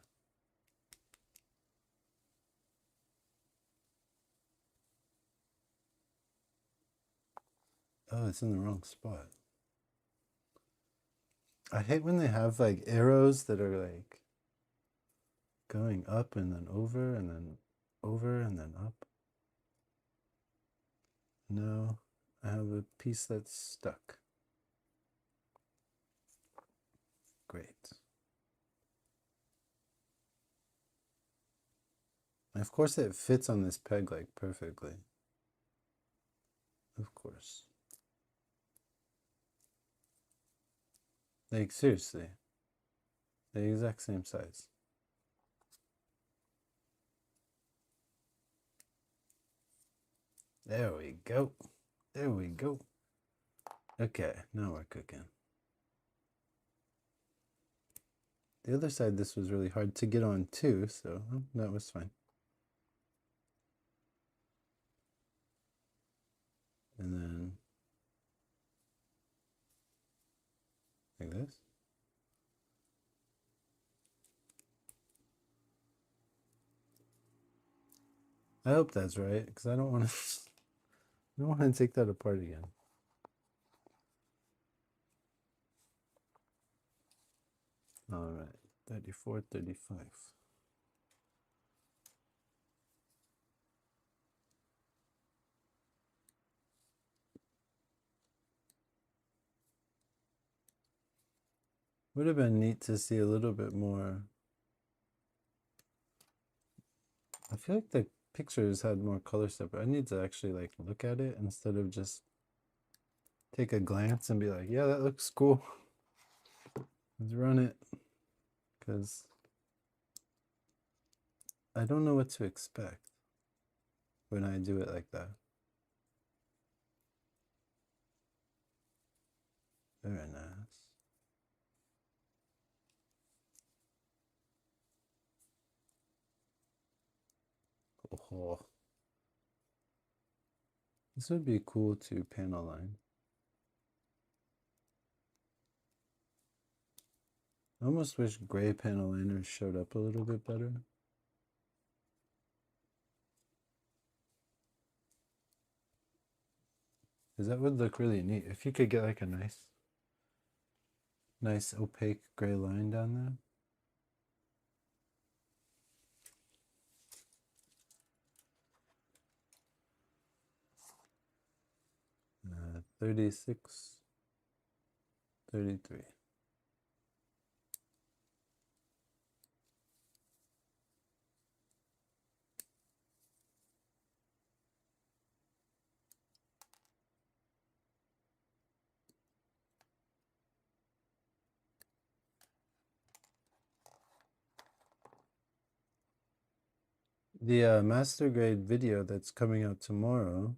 Oh, it's in the wrong spot. I hate when they have like arrows that are like going up and then over and then over and then up. No, I have a piece that's stuck. Great. And of course it fits on this peg like perfectly. Of course. Like seriously. The exact same size. There we go. There we go. Okay, now we're cooking. The other side, this was really hard to get on too, so that was fine. And then like this. I hope that's right, because I don't want to I don't want to take that apart again. All right, 34, 35. Would have been neat to see a little bit more. I feel like the pictures had more color stuff, but I need to actually like look at it instead of just take a glance and be like, yeah, that looks cool. Let's run it. Because I don't know what to expect when I do it like that. Very nice. Oh. This would be cool to panel line. I almost wish gray panel liners showed up a little bit better. Because that would look really neat. If you could get like a nice opaque gray line down there. 36, 33. The master grade video that's coming out tomorrow,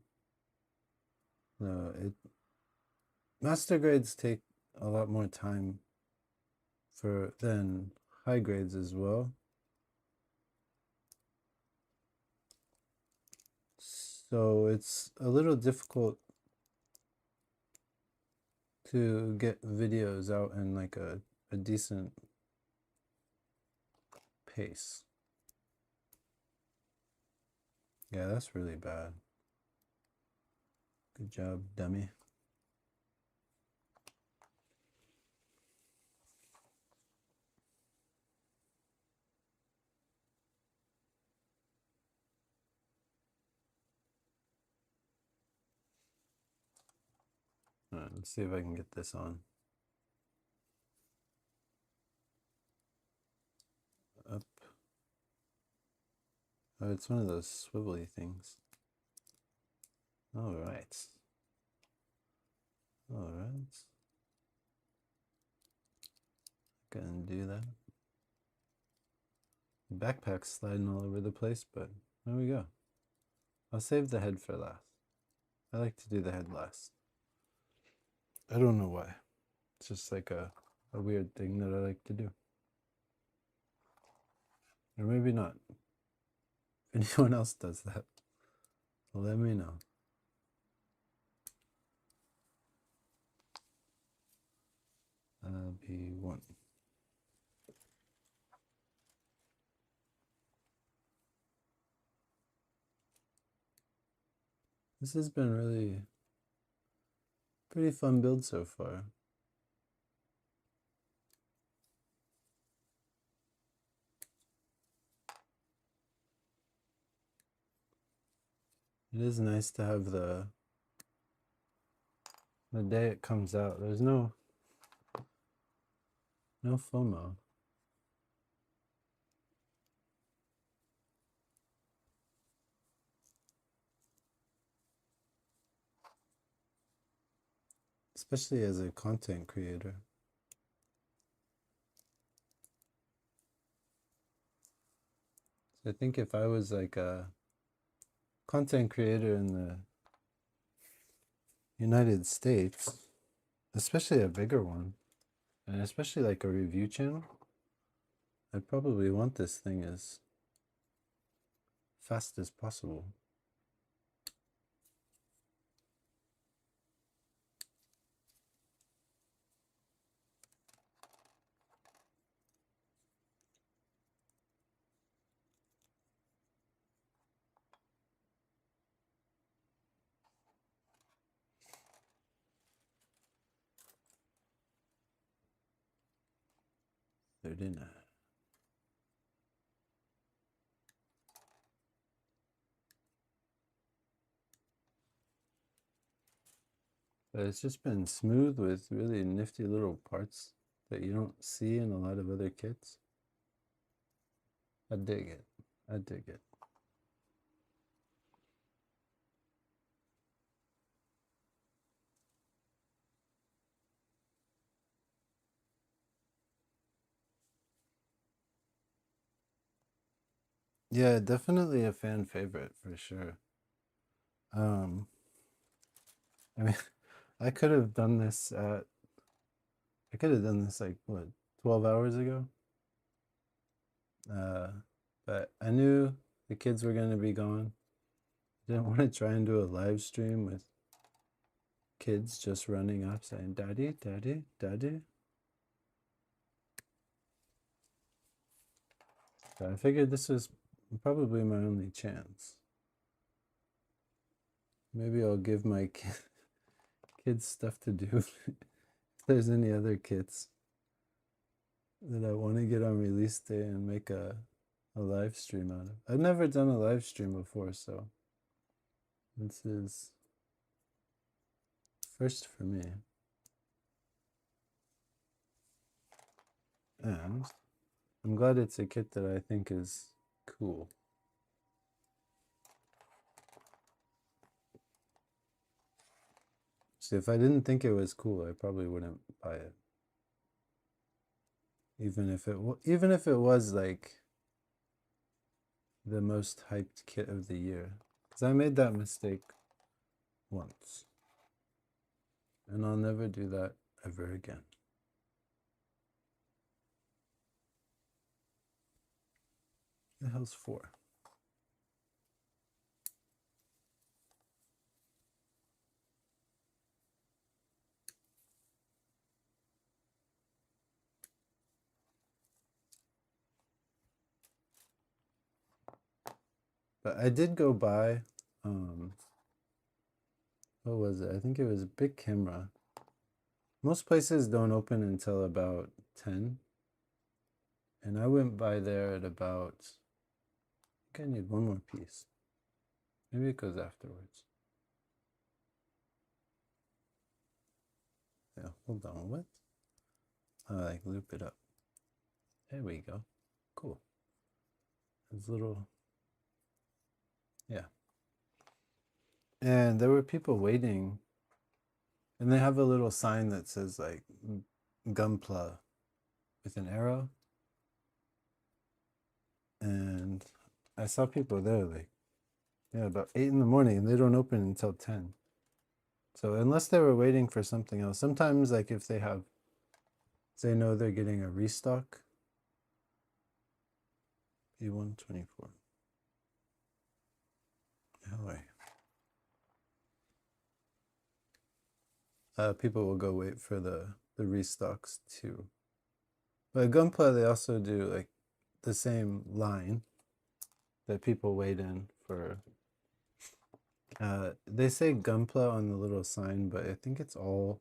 master grades take a lot more time than high grades as well. So it's a little difficult to get videos out in like a decent pace. Yeah, that's really bad. Good job, dummy. All right, let's see if I can get this on. Up. Oh, it's one of those swivelly things. All right. All right. Gonna do that. Backpack's sliding all over the place, but there we go. I'll save the head for last. I like to do the head last. I don't know why. It's just like a weird thing that I like to do. Or maybe not. If anyone else does that, let me know. B1. This has been really pretty fun build so far. It is nice to have the day it comes out. There's no FOMO. Especially as a content creator. So I think if I was like a content creator in the United States, especially a bigger one, and especially like a review channel, I'd probably want this thing as fast as possible. They're dinner. But it's just been smooth with really nifty little parts that you don't see in a lot of other kits. I dig it. I dig it. Yeah, definitely a fan favorite for sure. I mean, I could have done this like what, 12 hours ago. But I knew the kids were going to be gone. Didn't want to try and do a live stream with kids just running up saying, "Daddy, Daddy, Daddy." So I figured this was probably my only chance. Maybe I'll give my kids stuff to do if there's any other kits that I want to get on release day and make a live stream out of. I've never done a live stream before, so this is First for me. And I'm glad it's a kit that I think is cool. See, if I didn't think it was cool, I probably wouldn't buy it. Even if it was like the most hyped kit of the year. Because I made that mistake once. And I'll never do that ever again. The hell's 4? But I did go buy, what was it? I think it was Big Camera. Most places don't open until about 10. And I went by there at about, I think I need one more piece. Maybe it goes afterwards. Yeah, hold on, what? Like loop it up. There we go. Cool. It's little, yeah. And there were people waiting, and they have a little sign that says like Gunpla with an arrow. And I saw people there like, yeah, about 8 in the morning, and they don't open until 10. So unless they were waiting for something else, sometimes like if they know they're getting a restock. B124. How are you? People will go wait for the restocks too. But at Gunpla, they also do like the same line that people wait in for. They say Gunpla on the little sign, but I think it's all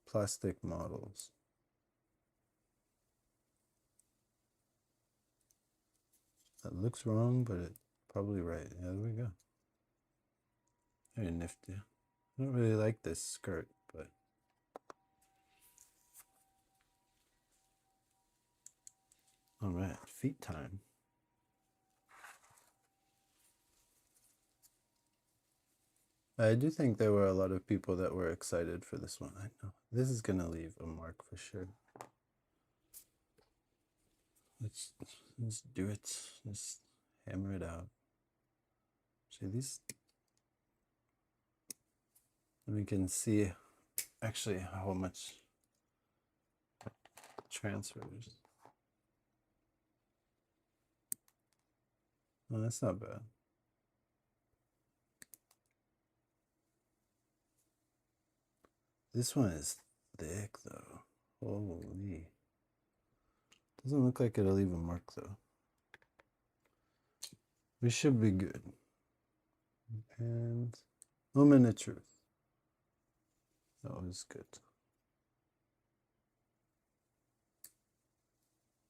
plastic models. That looks wrong, but it's probably right. Yeah, there we go. Very nifty. I don't really like this skirt, but all right, feet time. I do think there were a lot of people that were excited for this one. I know this is gonna leave a mark for sure. Let's do it. Just hammer it out. See these? And we can see actually how much transfers. Oh, that's not bad. This one is thick though. Holy. Doesn't look like it'll leave a mark though. We should be good. And moment of truth. That was good.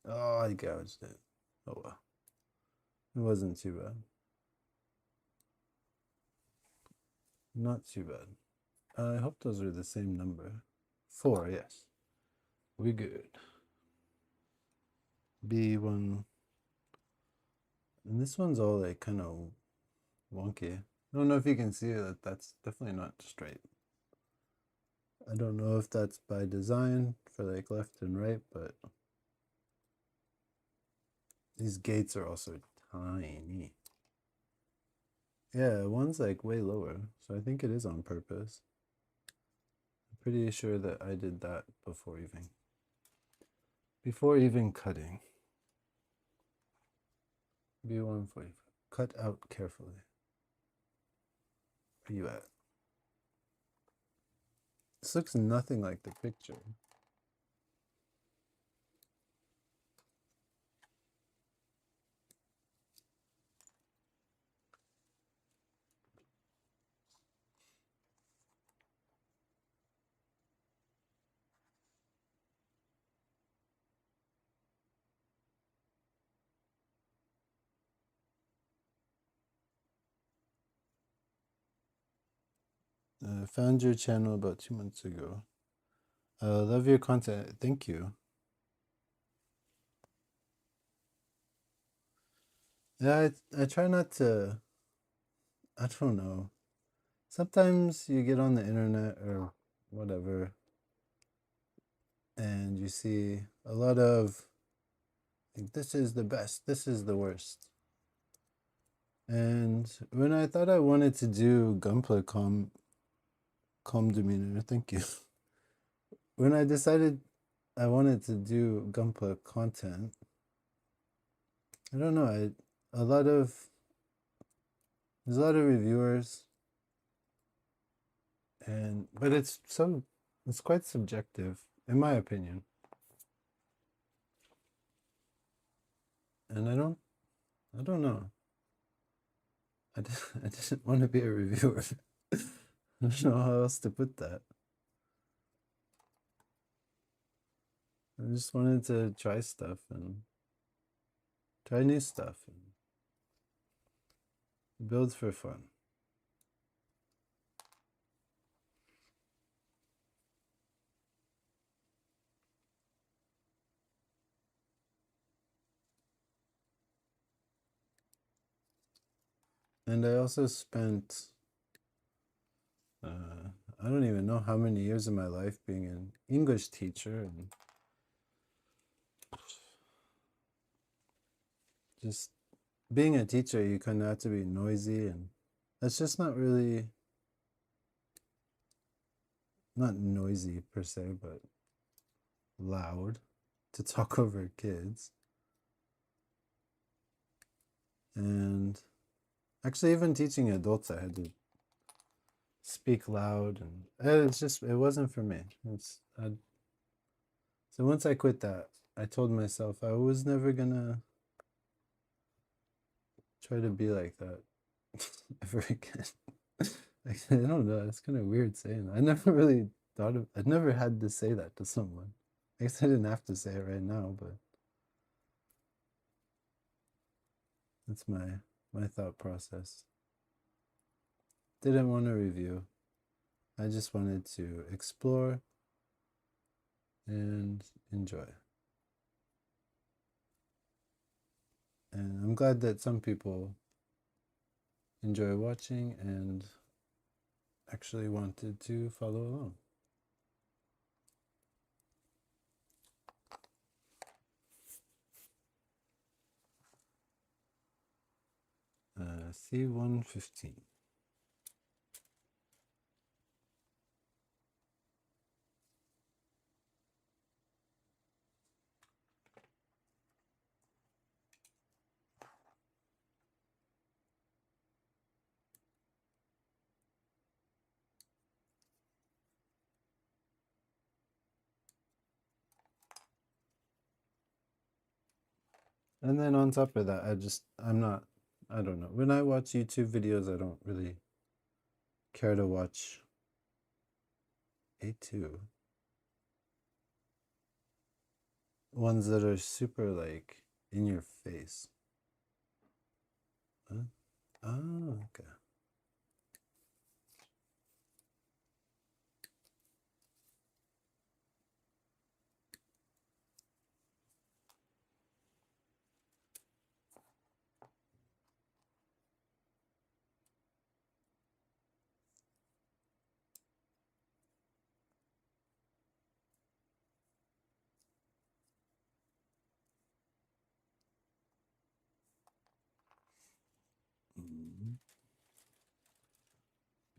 Oh, I gouged it. Oh well. It wasn't too bad. Not too bad. I hope those are the same number. 4, yes. We good. B1. And this one's all like kind of wonky. I don't know if you can see that that's definitely not straight. I don't know if that's by design for like left and right, but these gates are also tiny. Yeah, one's like way lower, so I think it is on purpose. I'm pretty sure that I did that before even cutting. B145. Cut out carefully. Where you at? This looks nothing like the picture. Found your channel about 2 months ago. Love your content. Thank you. Yeah, I try not to. I don't know. Sometimes you get on the internet or whatever, and you see a lot of like, this is the best, this is the worst. And when I thought I wanted to do gunplay calm demeanor, thank you. When I decided I wanted to do gunplay content, I don't know. A lot of there's a lot of reviewers, but it's quite subjective in my opinion, and I don't know. I didn't want to be a reviewer. I don't know how else to put that. I just wanted to try stuff and try new stuff and build for fun. And I also spent, I don't even know how many years of my life being an English teacher, and just being a teacher, you kind of have to be noisy, and that's just not really, not noisy per se, but loud to talk over kids. And actually, even teaching adults, I had to speak loud, and it wasn't for me. So once I quit that, I told myself I was never gonna try to be like that ever again. I don't know. It's kind of weird saying that. I never really I'd never had to say that to someone. I guess I didn't have to say it right now, but that's my thought process. Didn't want to review. I just wanted to explore and enjoy. And I'm glad that some people enjoy watching and actually wanted to follow along. C115. And then on top of that, I don't know. When I watch YouTube videos, I don't really care to watch A2. Ones that are super like in your face. Huh? Oh, okay.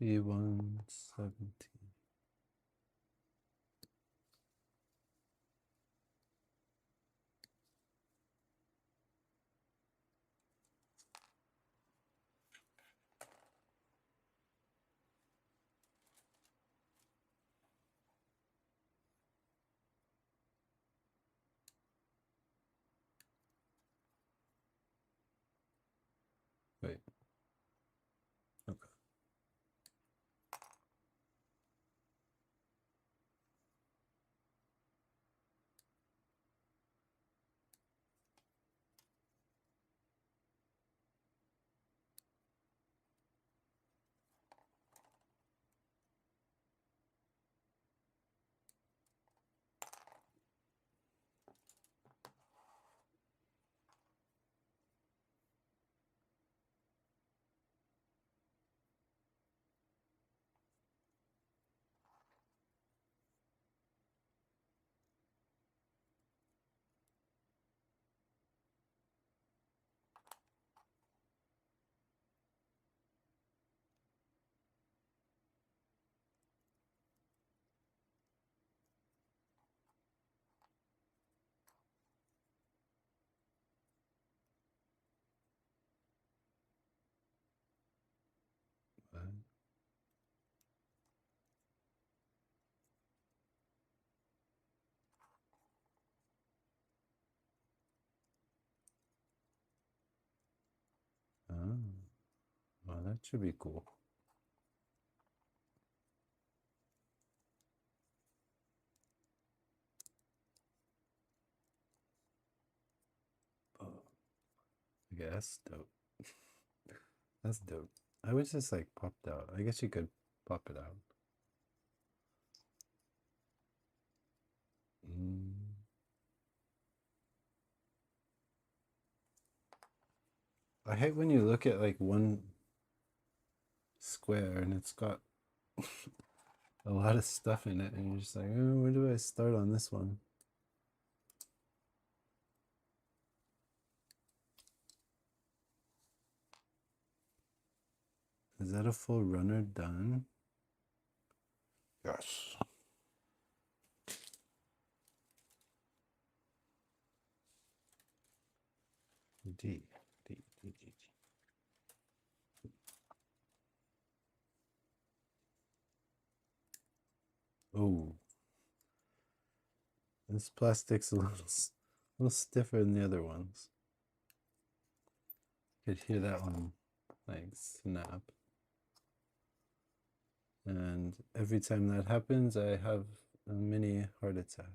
B117. Wait. Okay. that should be cool. Oh, okay, that's dope. That's dope. I wish this like popped out. I guess you could pop it out. I hate when you look at like one square and it's got a lot of stuff in it and you're just like, oh, where do I start on this one? Is that a full runner done? Yes. D. Oh. This plastic's a little stiffer than the other ones. You could hear that one like snap. And every time that happens, I have a mini heart attack.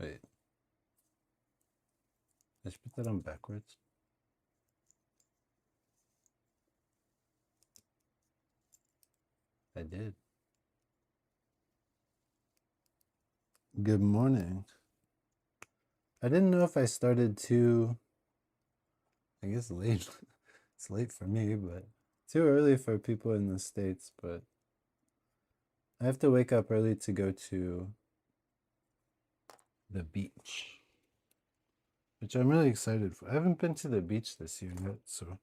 Wait. I should put that on backwards. I did. Good morning. I didn't know if I started too, I guess late. It's late for me, but too early for people in the States, but I have to wake up early to go to the beach, which I'm really excited for. I haven't been to the beach this year yet, so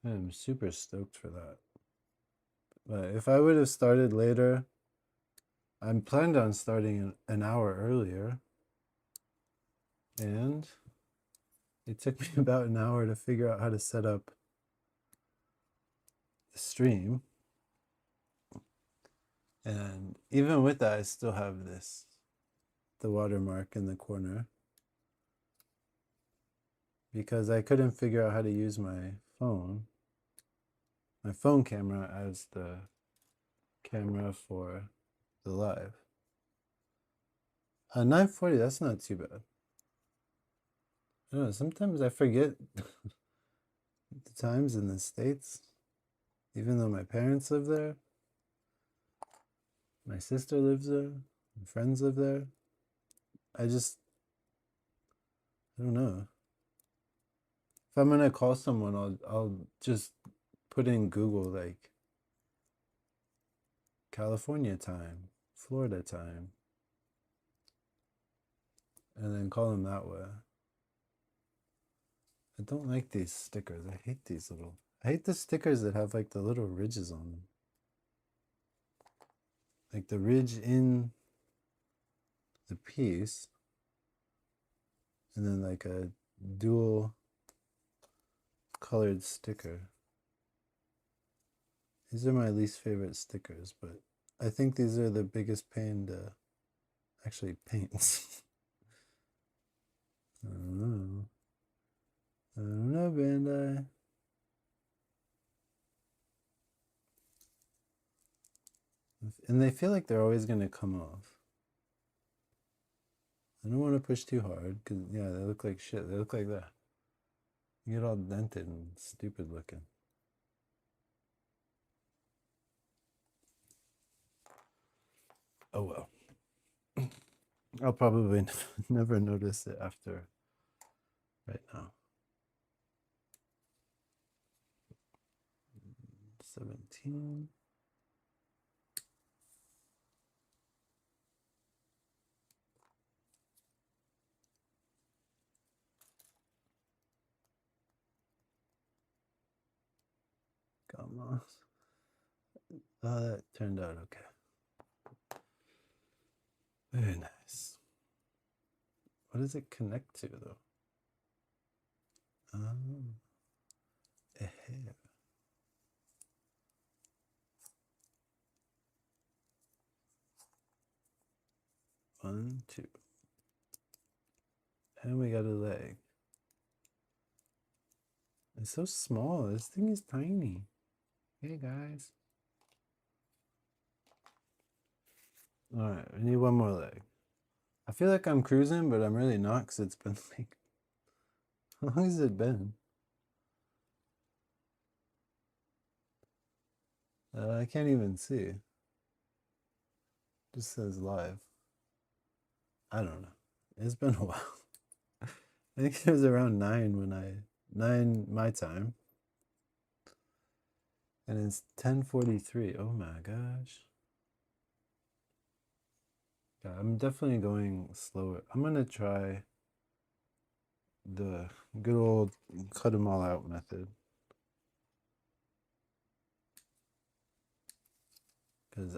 I'm super stoked for that. But if I would have started later, I'm planned on starting an hour earlier, and it took me about an hour to figure out how to set up the stream. And even with that, I still have the watermark in the corner, because I couldn't figure out how to use my phone camera as the camera for the live. 940, that's not too bad. I don't know, sometimes I forget the times in the States, even though my parents live there. My sister lives there, my friends live there. I don't know. If I'm gonna call someone, I'll just put in Google like California time, Florida time, and then call them that way. I don't like these stickers. I hate I hate the stickers that have like the little ridges on them. Like the ridge in the piece, and then like a dual colored sticker. These are my least favorite stickers, but I think these are the biggest pain to actually paint. I don't know, Bandai. And they feel like they're always going to come off. I don't want to push too hard, because, yeah, they look like shit. They look like that. You get all dented and stupid looking. Oh well. I'll probably never notice it after right now. 17. Come on. That turned out okay. Very nice. What does it connect to though? a hair. One, two. And we got a leg. It's so small. This thing is tiny. Hey, guys. Alright, we need one more leg. I feel like I'm cruising, but I'm really not because it's been like... How long has it been? I can't even see. Just says live. I don't know. It's been a while. I think it was around 9 my time. And it's 10:43. Oh my gosh. Yeah, I'm definitely going slower. I'm gonna try the good old cut them all out method. Because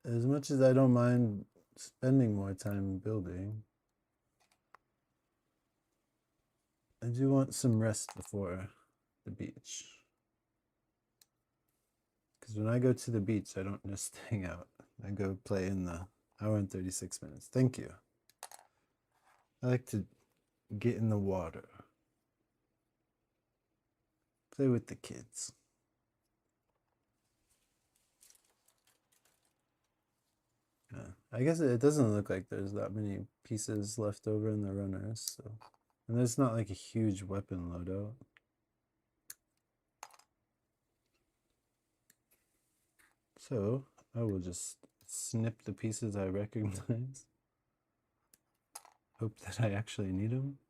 as much as I don't mind spending more time building, I do want some rest before the beach. Because when I go to the beach, I don't just hang out. I go play in the hour and 36 minutes. Thank you. I like to get in the water. Play with the kids. I guess it doesn't look like there's that many pieces left over in the runners. So. And there's not like a huge weapon loadout. So I will just snip the pieces I recognize. Hope that I actually need them.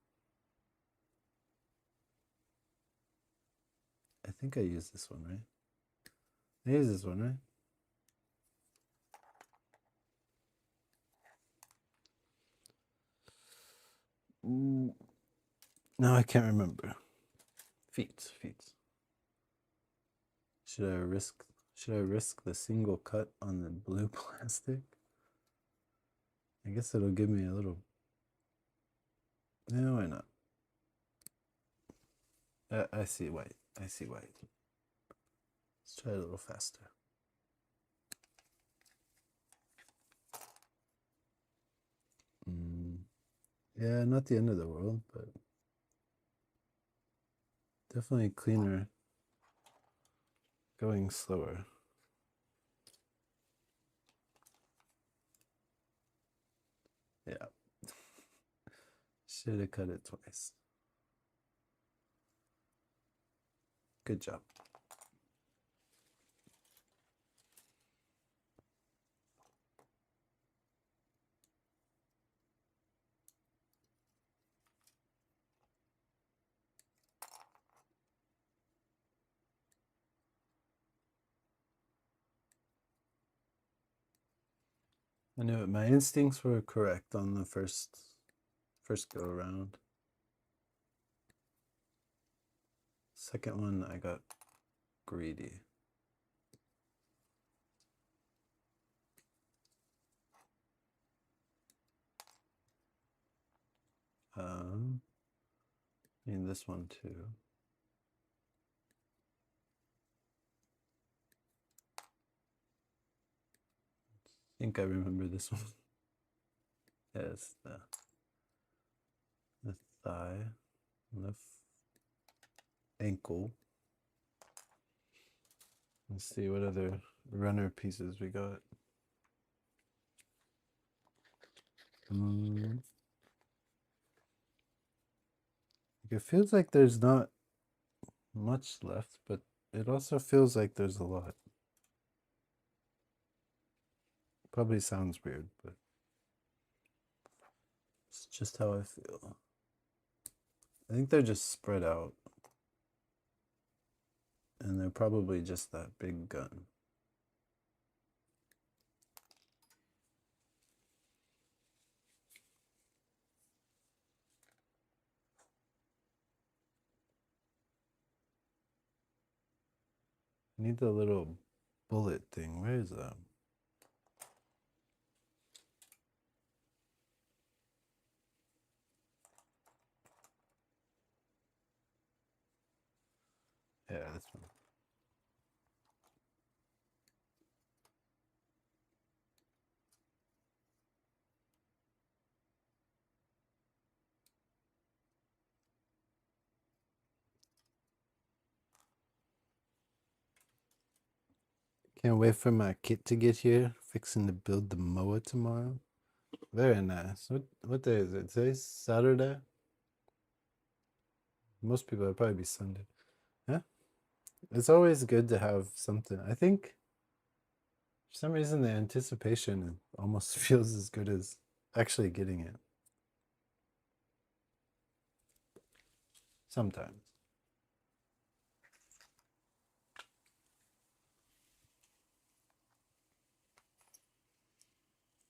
I think I use this one, right? I use this one, right? No, I can't remember. Feet. Should I risk the single cut on the blue plastic? I guess it'll give me a little... No, why not? I see white. Let's try it a little faster. Yeah, not the end of the world, but definitely cleaner going slower. Yeah. Should have cut it twice. Good job. I knew it. My instincts were correct on the first go around. Second one, I got greedy. I mean this one too. I think I remember this one. Yes, the thigh, and the ankle. Let's see what other runner pieces we got. It feels like there's not much left, but it also feels like there's a lot. Probably sounds weird, but it's just how I feel. I think they're just spread out. And they're probably just that big gun. I need the little bullet thing. Where is that? Can't wait for my kit to get here. Fixing to build the mower tomorrow. Very nice. What day is it? Today's Saturday? Most people it'll probably be Sunday. Yeah. It's always good to have something. I think for some reason the anticipation almost feels as good as actually getting it. Sometimes.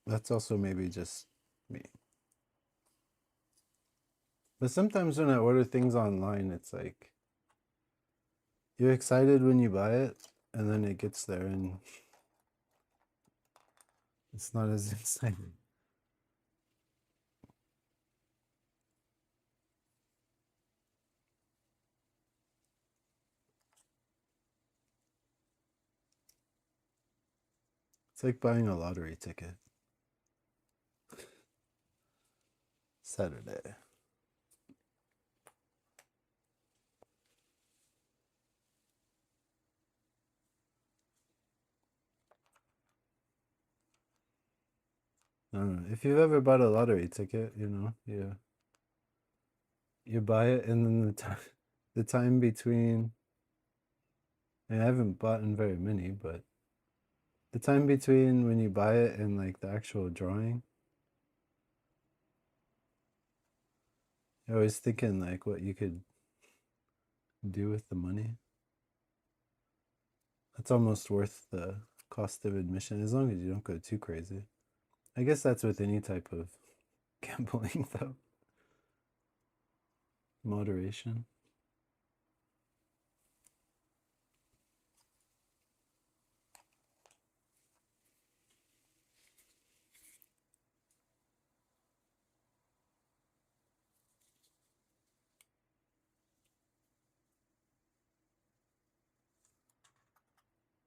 That's also maybe just me. But sometimes when I order things online, it's like you're excited when you buy it, and then it gets there and it's not as exciting. It's like buying a lottery ticket. Saturday. I don't know. If you've ever bought a lottery ticket, you buy it, and then the time between. And I haven't bought in very many, but the time between when you buy it and like the actual drawing, you're always thinking like what you could do with the money. That's almost worth the cost of admission as long as you don't go too crazy. I guess that's with any type of gambling though. Moderation.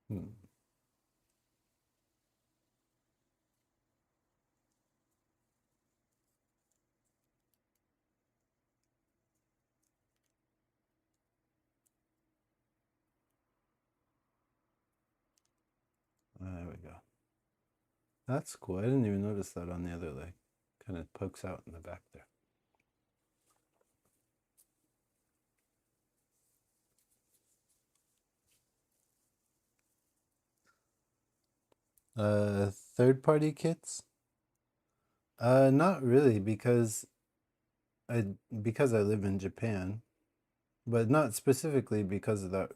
Hmm. There we go. That's cool. I didn't even notice that on the other leg. Kind of pokes out in the back there. Third-party kits? Not really I because I live in Japan, but not specifically because of that.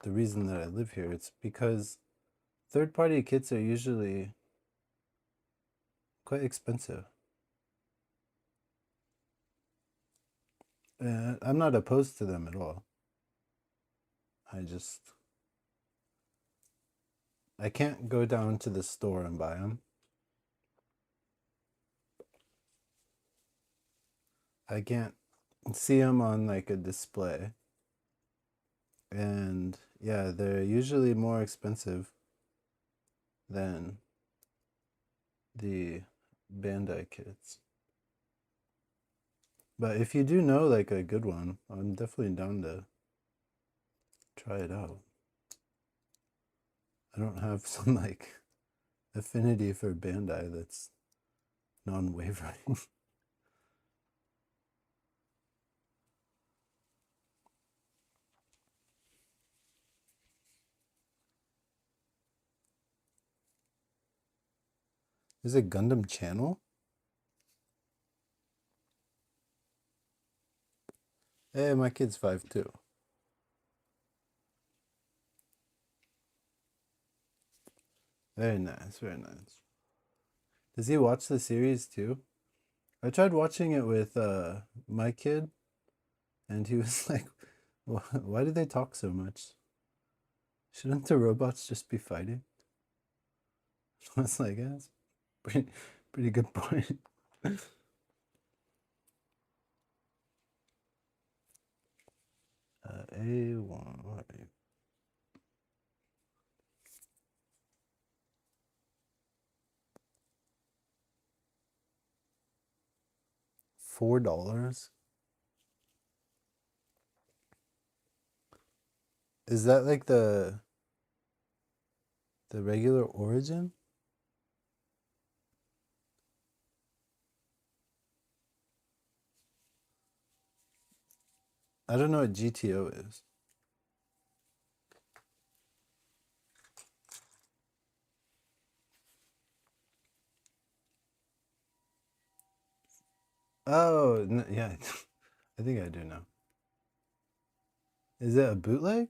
The reason that I live here, it's because third-party kits are usually quite expensive. I'm not opposed to them at all. I can't go down to the store and buy them. I can't see them on like a display. And yeah, they're usually more expensive than the Bandai kits. But if you do know like a good one, I'm definitely down to try it out. I don't have some like affinity for Bandai that's non-wavering. Is it Gundam Channel? Hey, my kid's 5 too. Very nice, very nice. Does he watch the series too? I tried watching it with my kid, and he was like, "Why do they talk so much? Shouldn't the robots just be fighting?" I was like, "Yeah, that's pretty good point." A1, what are you? $4? Is that like The regular origin? I don't know what GTO is. Oh, yeah. I think I do know. Is it a bootleg?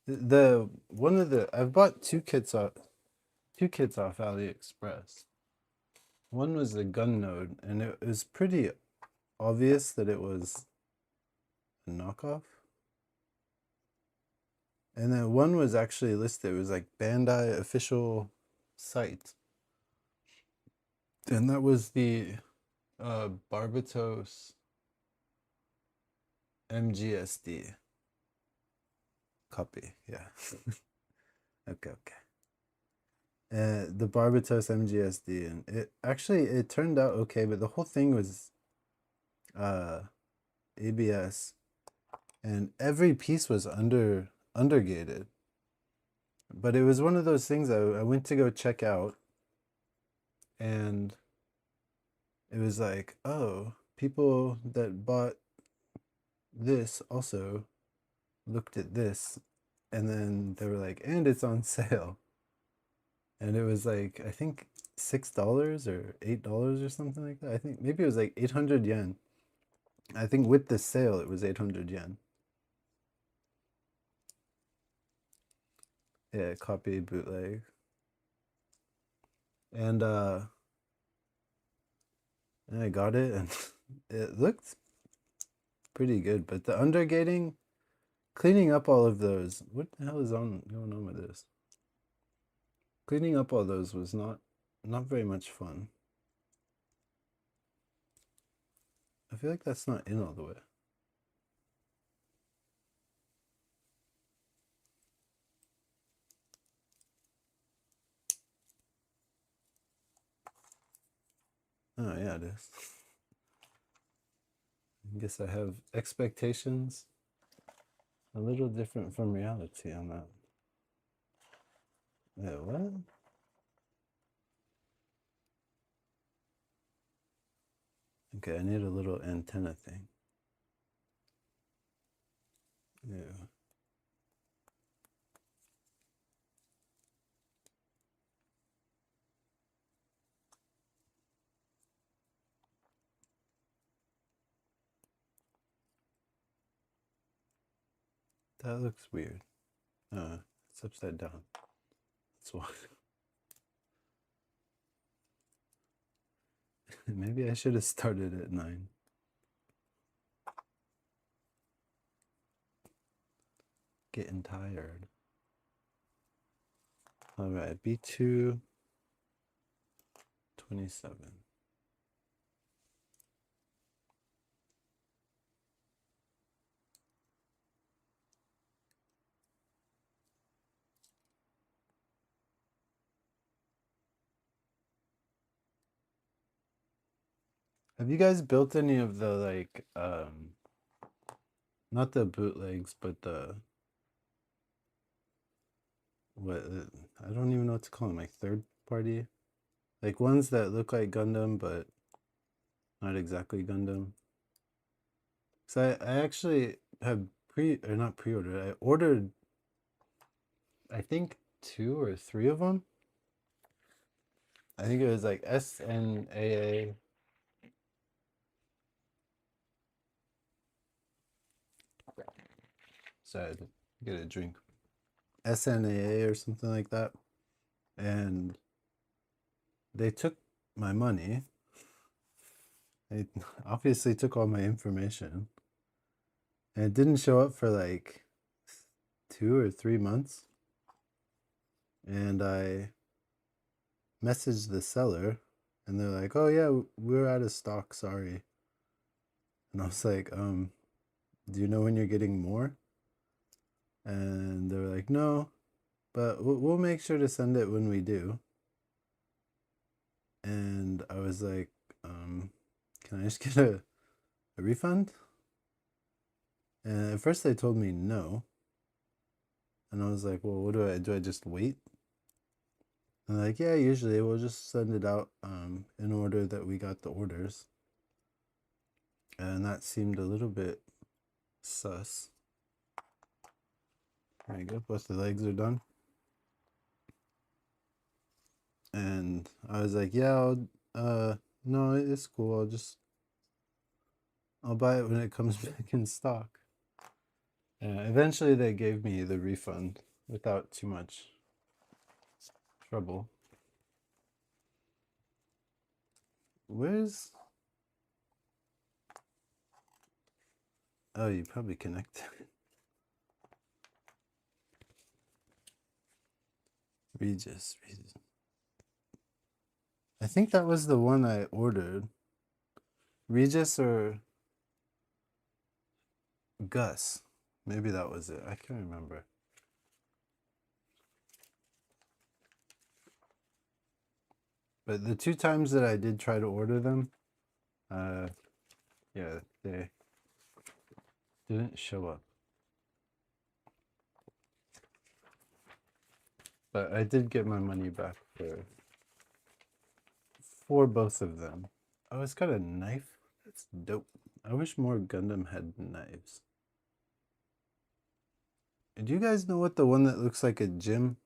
The one of the I've bought two kits off AliExpress. One was the gun node, and it was pretty obvious that it was a knockoff. And then one was actually listed. It was like Bandai official site. And that was the Barbatos MGSD copy. Yeah. Okay, okay. The Barbatos MGSD, and it turned out okay, but the whole thing was ABS, and every piece was undergated. But it was one of those things I went to go check out, and it was like, oh, people that bought this also looked at this, and then they were like, and it's on sale. And it was like, I think $6 or $8 or something like that. I think maybe it was like 800 yen. I think with the sale, it was 800 yen. Yeah, copy bootleg. And and I got it, and it looked pretty good. But the undergating, cleaning up all of those, what the hell is going on with this? Cleaning up all those was not very much fun. I feel like that's not in all the way. Oh yeah, it is. I guess I have expectations a little different from reality on that. Yeah, what? Okay, I need a little antenna thing. Yeah. That looks weird. It's upside down. That's why. Maybe I should have started at 9. Getting tired. All right, B2 27. Have you guys built any of the like not the bootlegs, but the what I don't even know what to call them, like third party? Like ones that look like Gundam but not exactly Gundam. So I actually have not pre-ordered. I ordered I think 2 or 3 of them. I think it was like SNAA. Sorry, get a drink. SNAA or something like that. And they took my money. They obviously took all my information. And it didn't show up for like 2 or 3 months. And I messaged the seller, and they're like, oh yeah, we're out of stock, sorry. And I was like, do you know when you're getting more? And they were like, no, but we'll make sure to send it when we do. And I was like, can I just get a a refund? And at first they told me no. And I was like, well, what do I just wait? And they're like, yeah, usually we'll just send it out in order that we got the orders. And that seemed a little bit sus. There you go, both the legs are done. And I was like, yeah, no, it's cool. I'll buy it when it comes back in stock. Eventually they gave me the refund without too much trouble. Where's... Oh, you probably connected. Regis. I think that was the one I ordered. Regis or Gus. Maybe that was it. I can't remember. But the 2 times that I did try to order them, yeah, they didn't show up. But I did get my money back for both of them. Oh, it's got a knife? That's dope. I wish more Gundam had knives. Do you guys know what the one that looks like a gym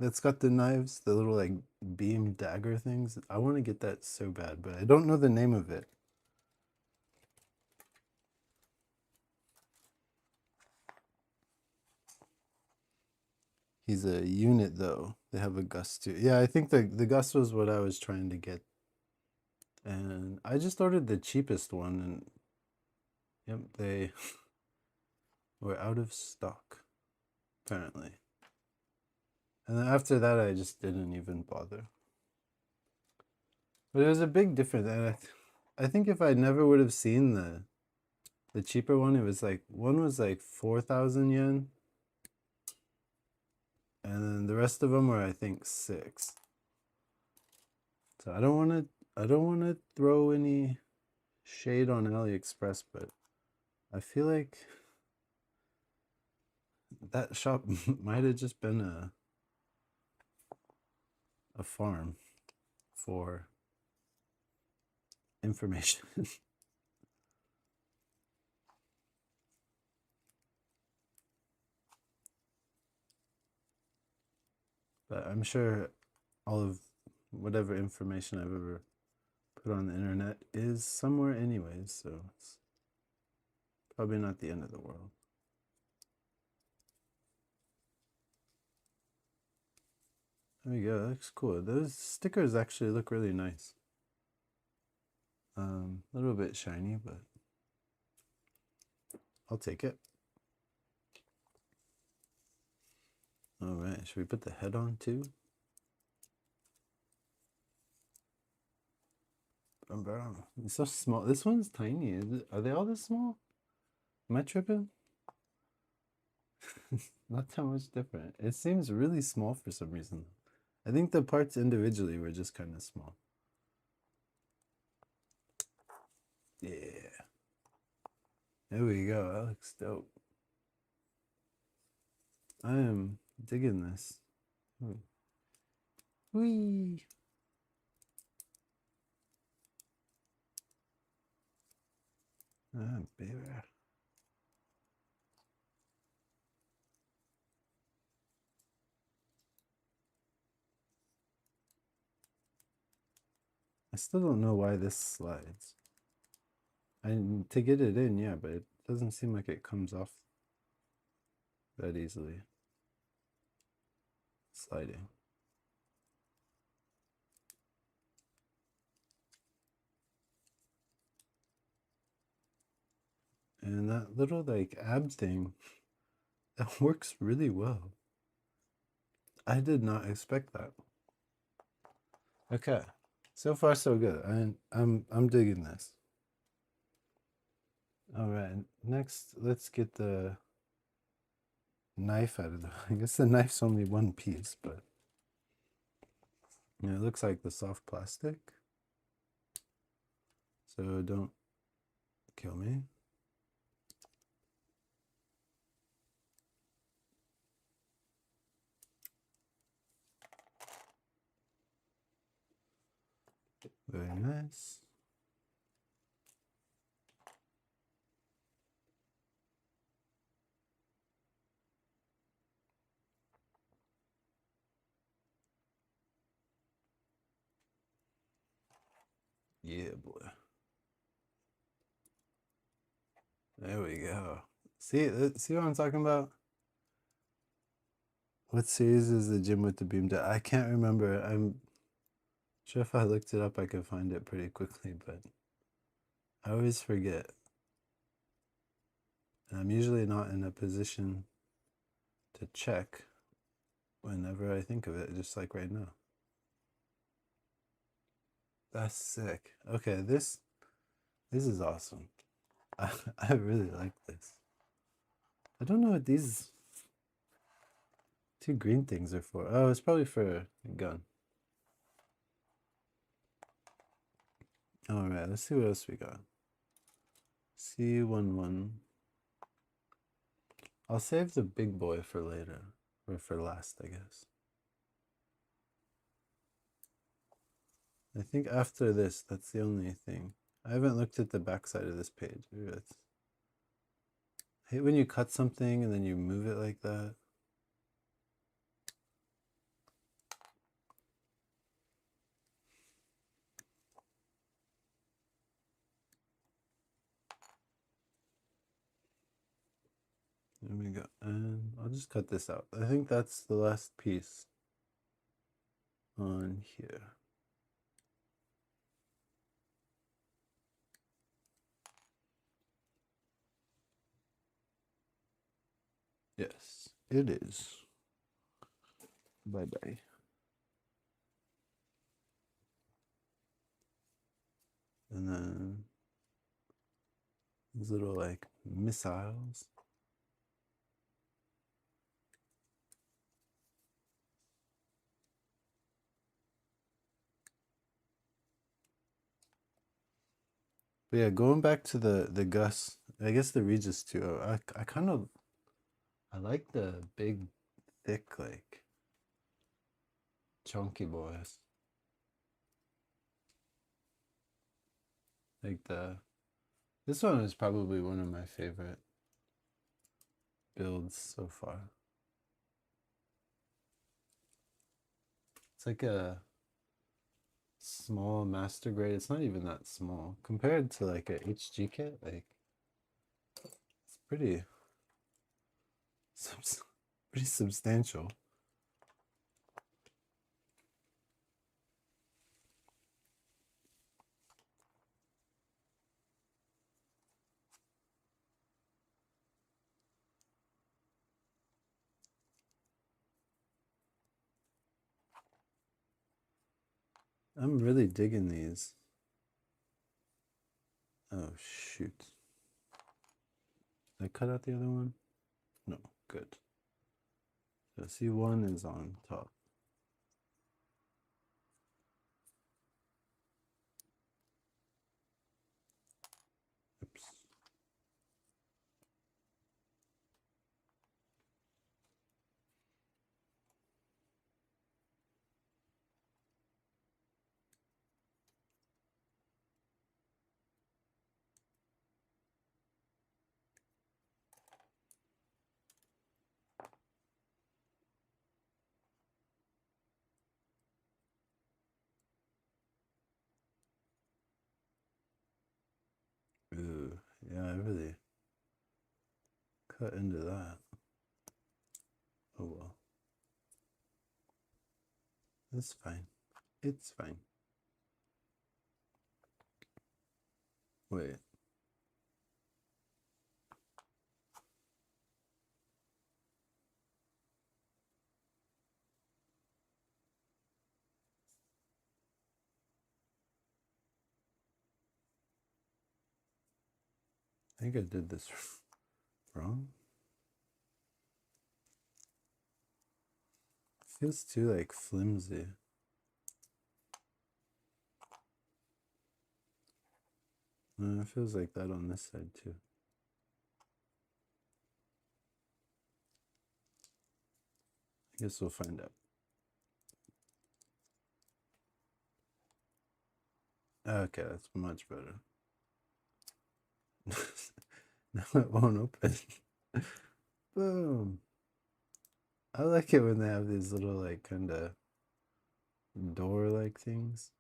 that's got the knives? The little like beam dagger things? I want to get that so bad, but I don't know the name of it. He's a unit though. They have a Gus too. Yeah, I think the Gus was what I was trying to get. And I just ordered the cheapest one and yep, they were out of stock, apparently. And then after that, I just didn't even bother. But it was a big difference. And I think if I never would have seen the cheaper one, it was like, one was like 4,000 yen. And then the rest of them were, I think, 6. So I don't want to throw any shade on AliExpress, but I feel like that shop might have just been a farm for information. But I'm sure all of whatever information I've ever put on the internet is somewhere anyways, so it's probably not the end of the world. There we go, that looks cool. Those stickers actually look really nice. A little bit shiny, but I'll take it. All right, should we put the head on too? It's so small. This one's tiny. Are they all this small? Am I tripping? Not that much different. It seems really small for some reason. I think the parts individually were just kind of small. Yeah. There we go. That looks dope. I am digging this. Whee! Ah, baby. I still don't know why this slides. To get it in, yeah, but it doesn't seem like it comes off that easily. Sliding. And that little like ab thing, that works really well. I did not expect that. Okay, so far so good. I'm digging this. All right, next let's get the knife out of the. I guess the knife's only one piece, but yeah, it looks like the soft plastic. So don't Kill me. Very nice. Yeah, boy. There we go. See what I'm talking about? What series is the gym with the beam down? I can't remember. I'm sure if I looked it up, I could find it pretty quickly, but I always forget. And I'm usually not in a position to check whenever I think of it, just like right now. That's sick. Okay, this is awesome. I really like this. I don't know what these two green things are for. Oh, it's probably for a gun. Alright, let's see what else we got. C11. I'll save the big boy for later. Or for last, I guess. I think after this, that's the only thing. I haven't looked at the backside of this page. It's... I hate when you cut something and then you move it like that. There we go. And I'll just cut this out. I think that's the last piece on here. Yes, it is. Bye-bye. And then these little like missiles. But yeah, going back to the Gus, I guess the Regis too. I kind of I like the big, thick, like chunky boys. Like this one is probably one of my favorite builds so far. It's like a small master grade. It's not even that small compared to like a HG kit. Like it's pretty substantial. I'm really digging these. Oh shoot. Did I cut out the other one? No, good. So C1 is on top. Oops. Ooh, yeah, I really cut into that. Oh well. It's fine. It's fine. Wait. I think I did this wrong. Feels too like flimsy. It feels like that on this side too. I guess we'll find out. Okay, that's much better. Now it won't open. Boom. I like it when they have these little like kind of door like things.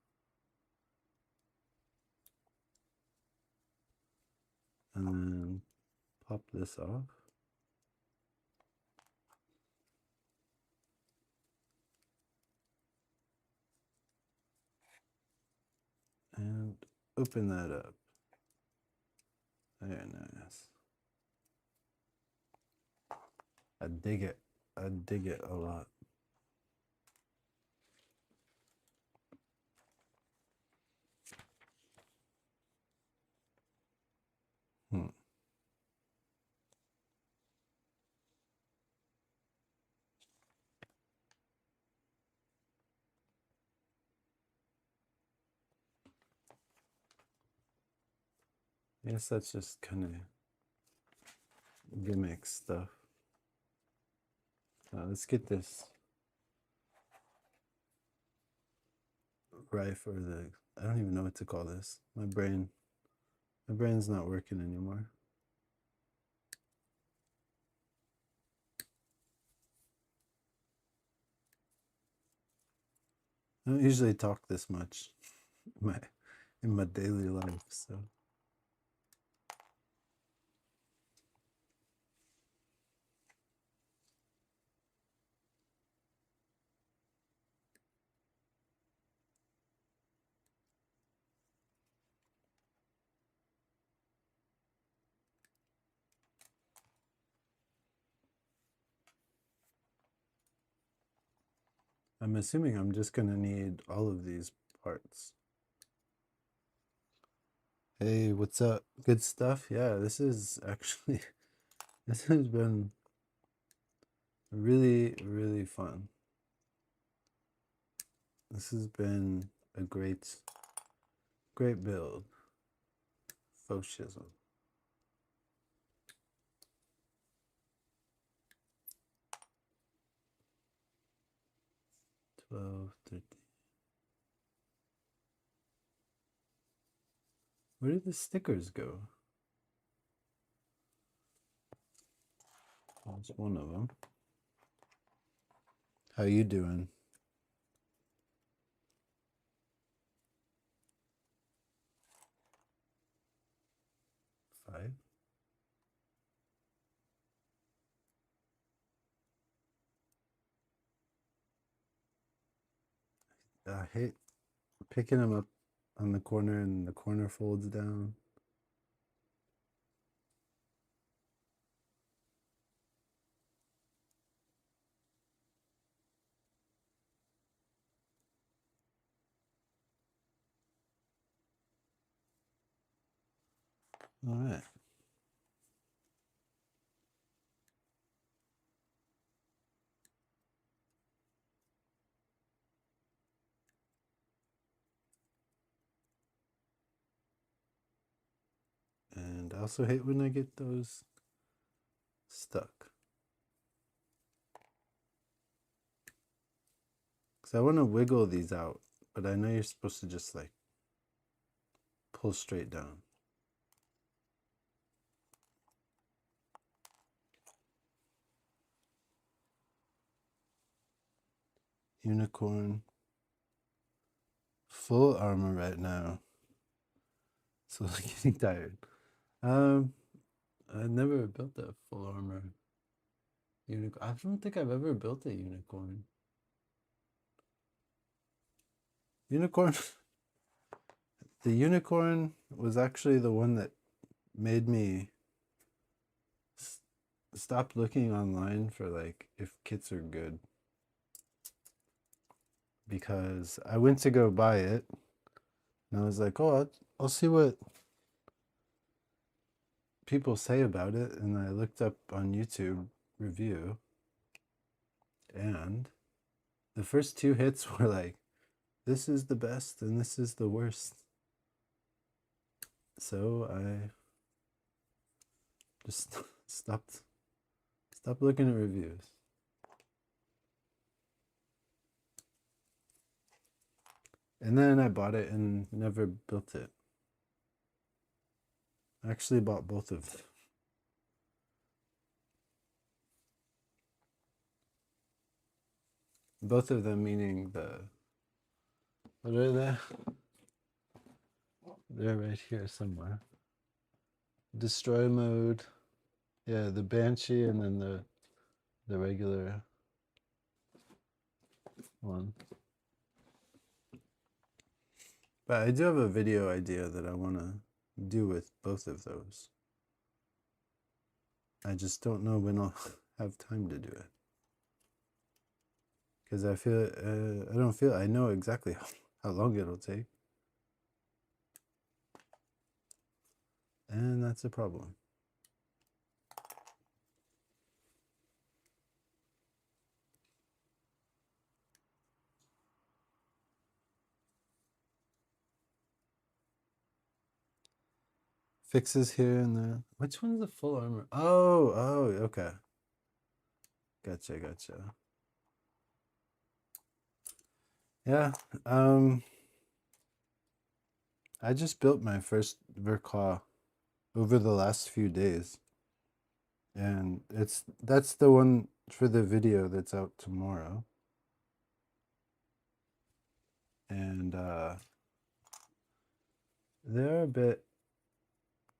And then pop this off. And open that up. Very nice. I dig it. I dig it a lot. I guess that's just kind of gimmick stuff. Let's get this rifle or the, I don't even know what to call this. My brain's not working anymore. I don't usually talk this much in my daily life, so. I'm assuming I'm just gonna need all of these parts. Hey, what's up? Good stuff? Yeah, this is actually, this has been really, really fun. This has been a great build. Faux shizzle. 12, 13. Where did the stickers go? That's one of them. How you doing? 5. I hate picking them up on the corner and the corner folds down. All right. And I also hate when I get those stuck. Because I want to wiggle these out, but I know you're supposed to just like pull straight down. Unicorn. Full armor right now. So I'm getting tired. I never built a full armor unicorn. I don't think I've ever built a unicorn. Unicorn. The unicorn was actually the one that made me stop looking online for like if kits are good. Because I went to go buy it and I was like, oh, I'll see what people say about it. And I looked up on YouTube review and the first 2 hits were like, this is the best and this is the worst. So I just stopped looking at reviews. And then I bought it and never built it. I actually bought both of them. Both of them meaning what are they? They're right here somewhere. Destroy mode. Yeah, the Banshee and then the regular one. But I do have a video idea that I want to do with both of those. I just don't know when I'll have time to do it. Because I know exactly how long it'll take. And that's a problem. Fixes here and there. Which one's the full armor? Oh, okay. Gotcha. Yeah, I just built my first Verka over the last few days. And that's the one for the video that's out tomorrow. And they're a bit,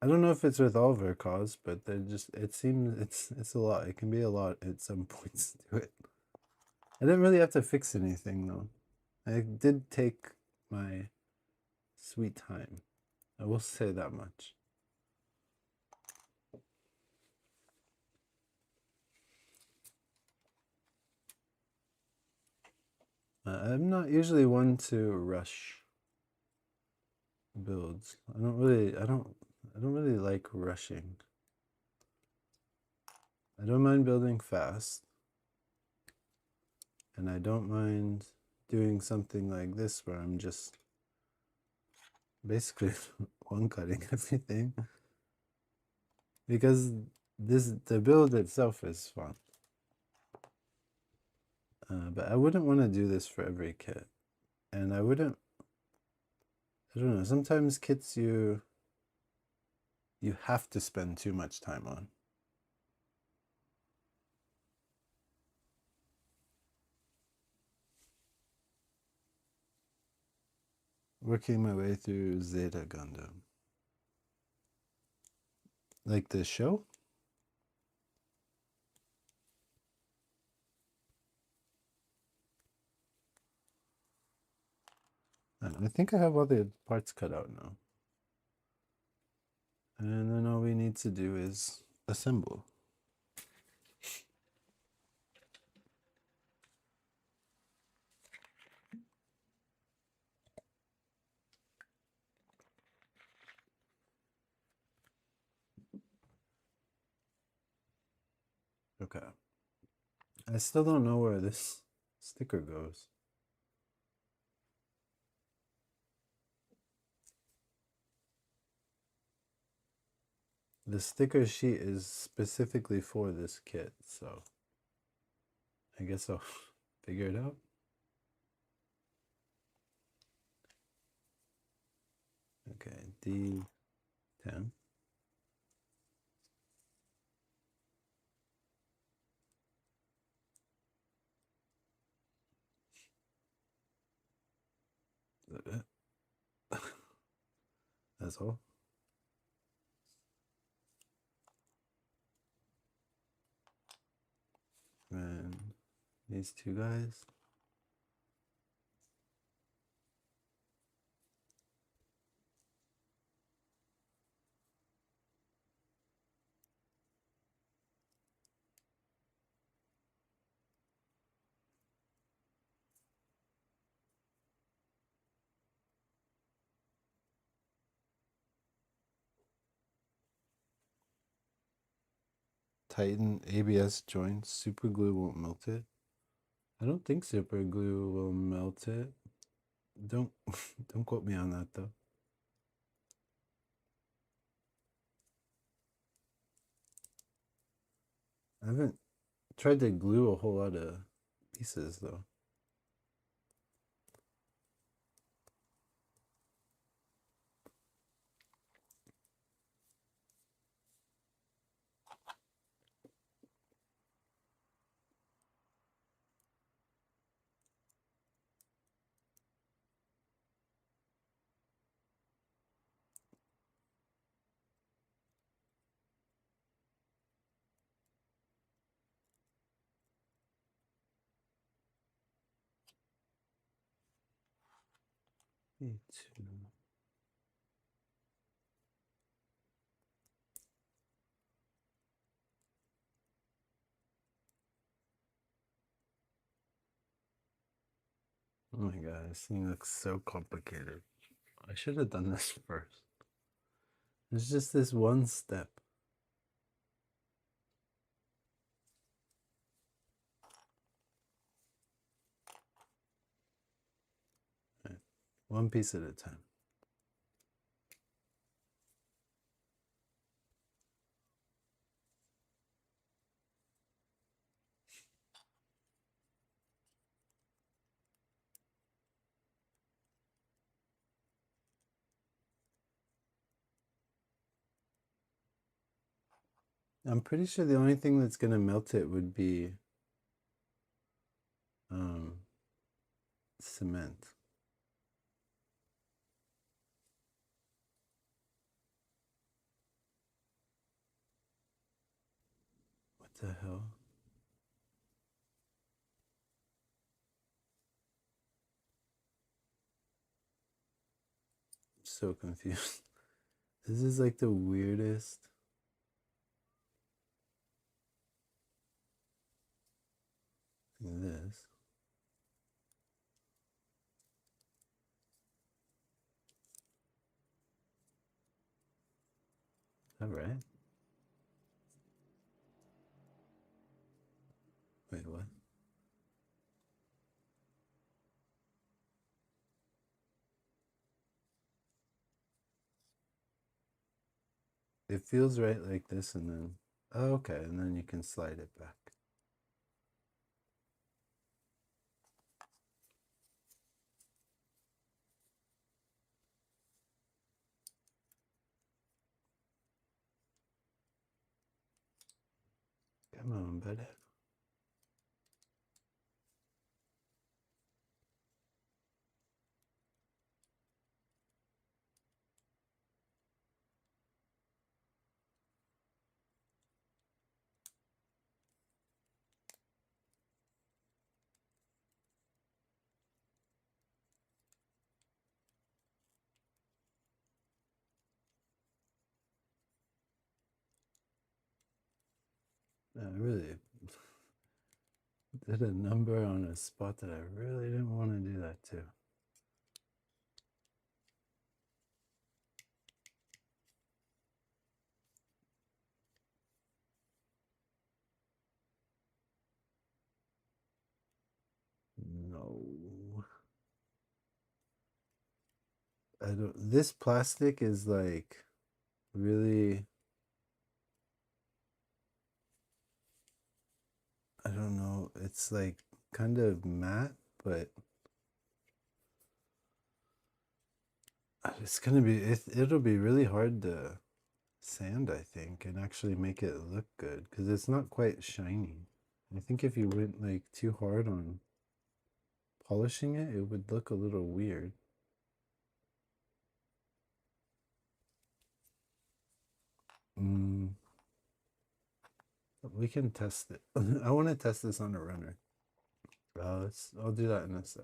I don't know if it's with all Verkas, but it seems it's a lot. It can be a lot at some points to it. I didn't really have to fix anything though. I did take my sweet time. I will say that much. I'm not usually one to rush builds. I don't really like rushing. I don't mind building fast. And I don't mind doing something like this where I'm just basically one cutting everything. Because the build itself is fun. But I wouldn't want to do this for every kit. And I don't know, sometimes kits you have to spend too much time on. Working my way through Zeta Gundam. Like the show? I think I have all the parts cut out now. And then all we need to do is assemble. Okay. I still don't know where this sticker goes. The sticker sheet is specifically for this kit, so I guess I'll figure it out. Okay, D10. Is that it? That's all. And these two guys. Tighten ABS joints. Super glue won't melt it. I don't think super glue will melt it. Don't don't quote me on that though. I haven't tried to glue a whole lot of pieces though. Me too. Oh my god, this thing looks so complicated. I should have done this first. It's just this one step. Right. One piece at a time. I'm pretty sure the only thing that's gonna melt it would be cement. What the hell? I'm so confused. This is like the weirdest. This. All right. Wait, what? It feels right like this, and then oh, okay, and then you can slide it back. Come on, buddy. I really did a number on a spot that I really didn't want to do that to. No. I don't. This plastic is like really. I don't know. It's like kind of matte, but it's gonna be. It'll be really hard to sand, I think, and actually make it look good because it's not quite shiny. I think if you went like too hard on polishing it, it would look a little weird. Mm, we can test it. I want to test this on a runner. I'll do that in a sec.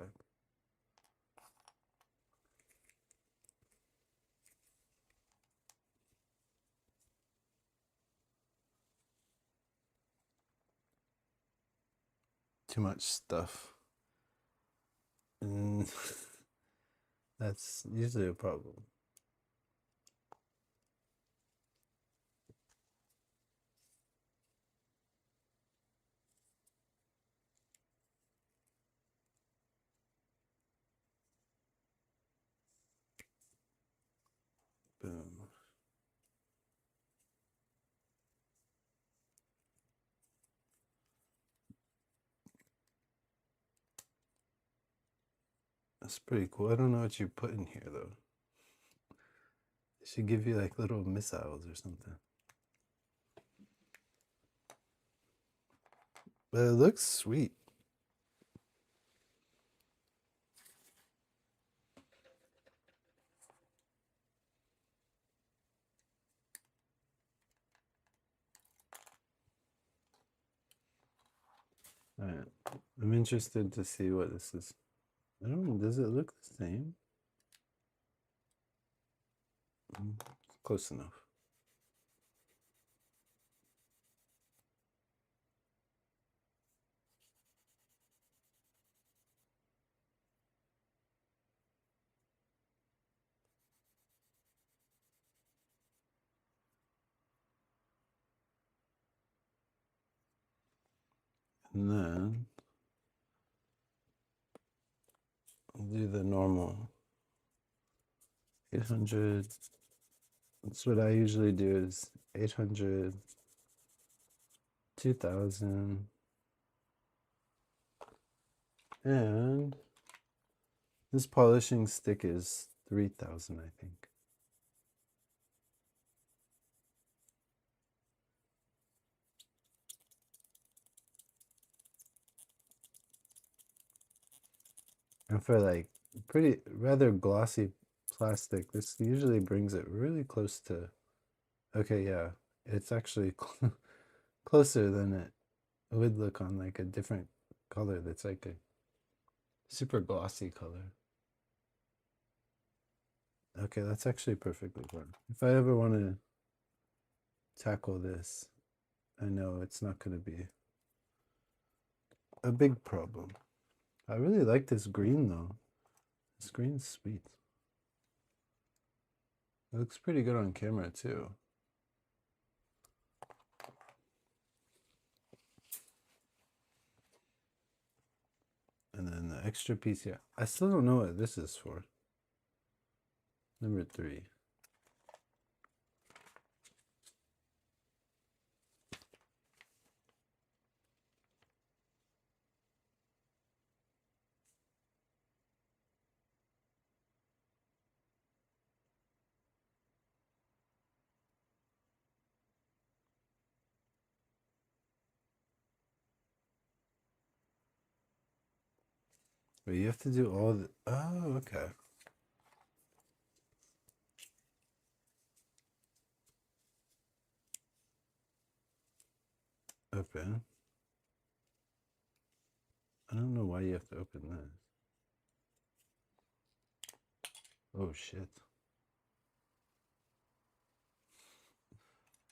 Too much stuff. Mm, that's usually a problem. Boom. That's pretty cool. I don't know what you put in here though. It should give you like little missiles or something. But it looks sweet. Alright. I'm interested to see what this is. I don't know, does it look the same? Close enough. And then I'll do the normal 800. That's what I usually do is 800, 2000, and this polishing stick is 3000, I think. And for like pretty rather glossy plastic, this usually brings it really close to, okay, yeah, it's actually closer than it would look on like a different color that's like a super glossy color. Okay, that's actually perfectly fine. If I ever want to tackle this, I know it's not going to be a big problem. I really like this green though. This green's sweet. It looks pretty good on camera too. And then the extra piece here. I still don't know what this is for. Number 3. But you have to do all the, oh, okay. Open. I don't know why you have to open this. Oh shit.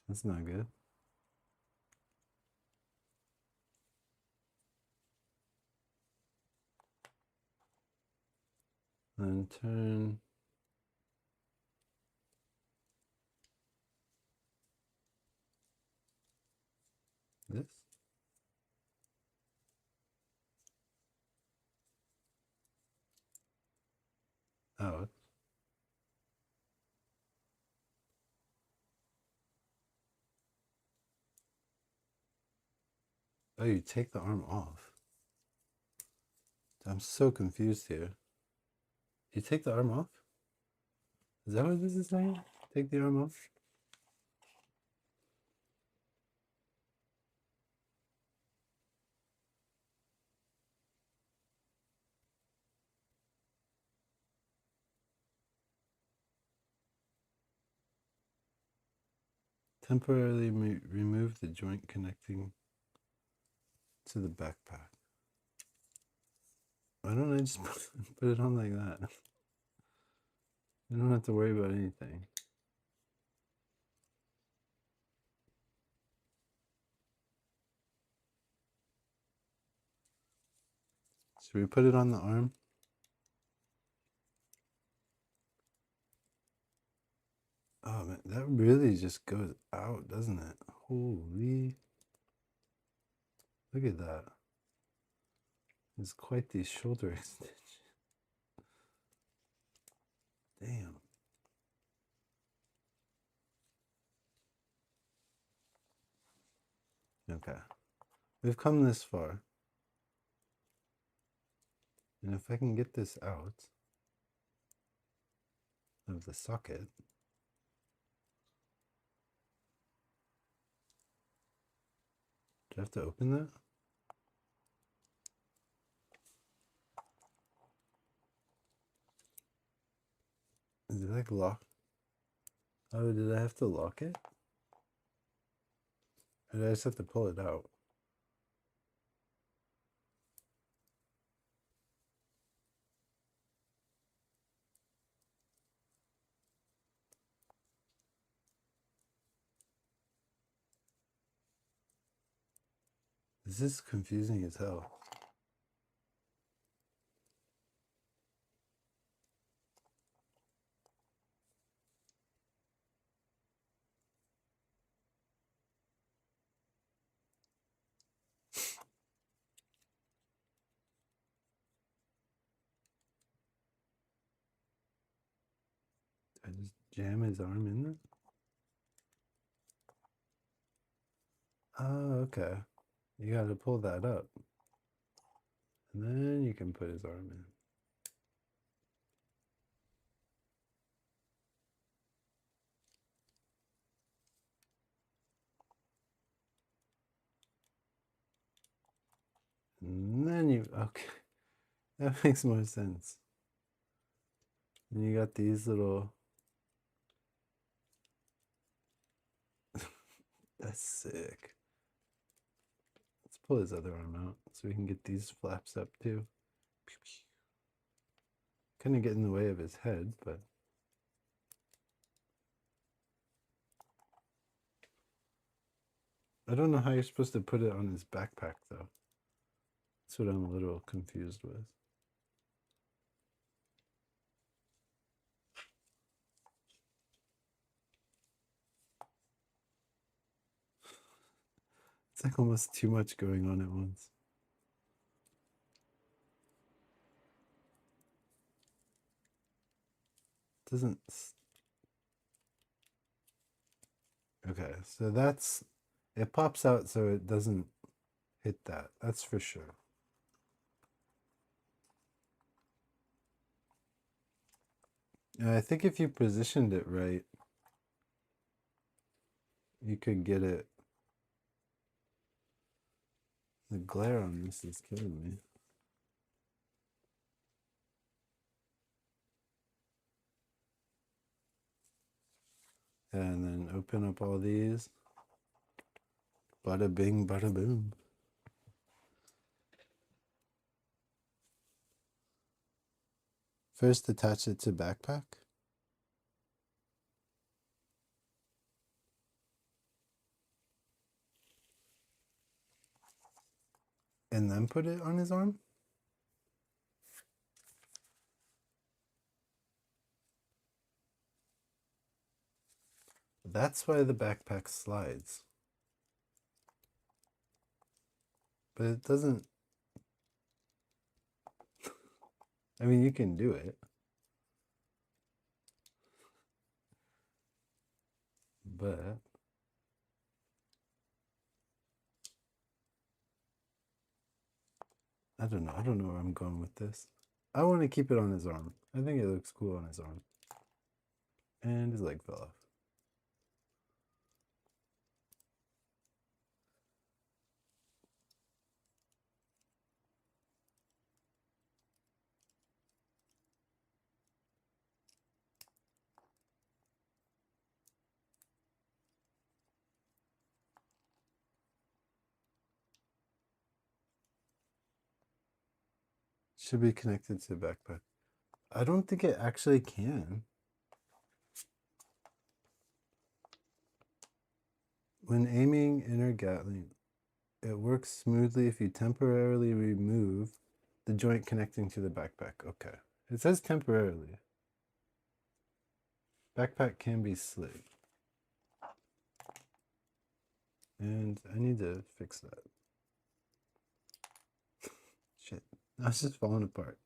That's not good. Then turn this. Oh, oh, you take the arm off. I'm so confused here. You take the arm off? Is that what this is saying? Take the arm off? Temporarily remove the joint connecting to the backpack. Why don't I just put it on like that? I don't have to worry about anything. Should we put it on the arm? Oh man, that really just goes out, doesn't it? Holy. Look at that. It's quite the shoulder extension. Damn. Okay. We've come this far. And if I can get this out of the socket, do I have to open that? Is it like locked? Oh, did I have to lock it? Or did I just have to pull it out? This is confusing as hell. I just jam his arm in there? Oh, okay. You gotta pull that up. And then you can put his arm in. And then you, okay. That makes more sense. And you got these little, that's sick. Let's pull his other arm out so we can get these flaps up too. Kind of get in the way of his head, but I don't know how you're supposed to put it on his backpack though. That's what I'm a little confused with. It's like almost too much going on at once. It doesn't. Okay, so that's, it pops out so it doesn't hit that. That's for sure. And I think if you positioned it right, you could get it. The glare on this is killing me. And then open up all these. Bada bing, bada boom. First attach it to backpack. And then put it on his arm? That's why the backpack slides. But it doesn't. I mean, you can do it. But I don't know. I don't know where I'm going with this. I want to keep it on his arm. I think it looks cool on his arm. And his leg fell off. Should be connected to the backpack. I don't think it actually can. When aiming inner Gatling, it works smoothly if you temporarily remove the joint connecting to the backpack. Okay. It says temporarily. Backpack can be slid. And I need to fix that. Shit. Now it's just falling apart.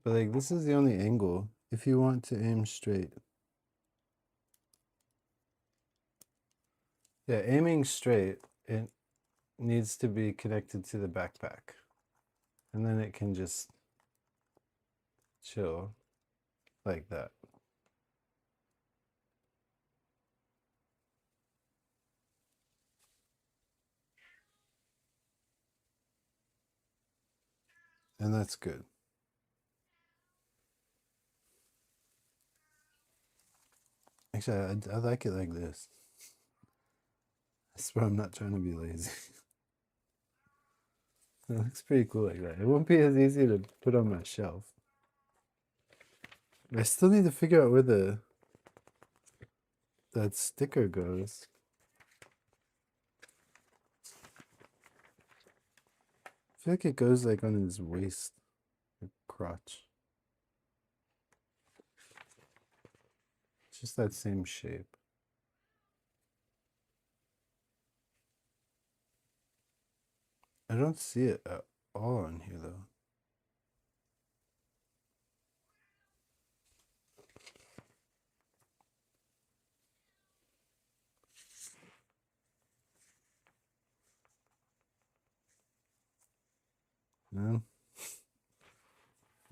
But like this is the only angle. If you want to aim straight. Yeah, aiming straight, it needs to be connected to the backpack. And then it can just chill like that. And that's good. Actually, I like it like this. I swear I'm not trying to be lazy. It looks pretty cool like that. It won't be as easy to put on my shelf. I still need to figure out where that sticker goes. I feel like it goes like on his waist, or crotch. It's just that same shape. I don't see it at all on here though. No.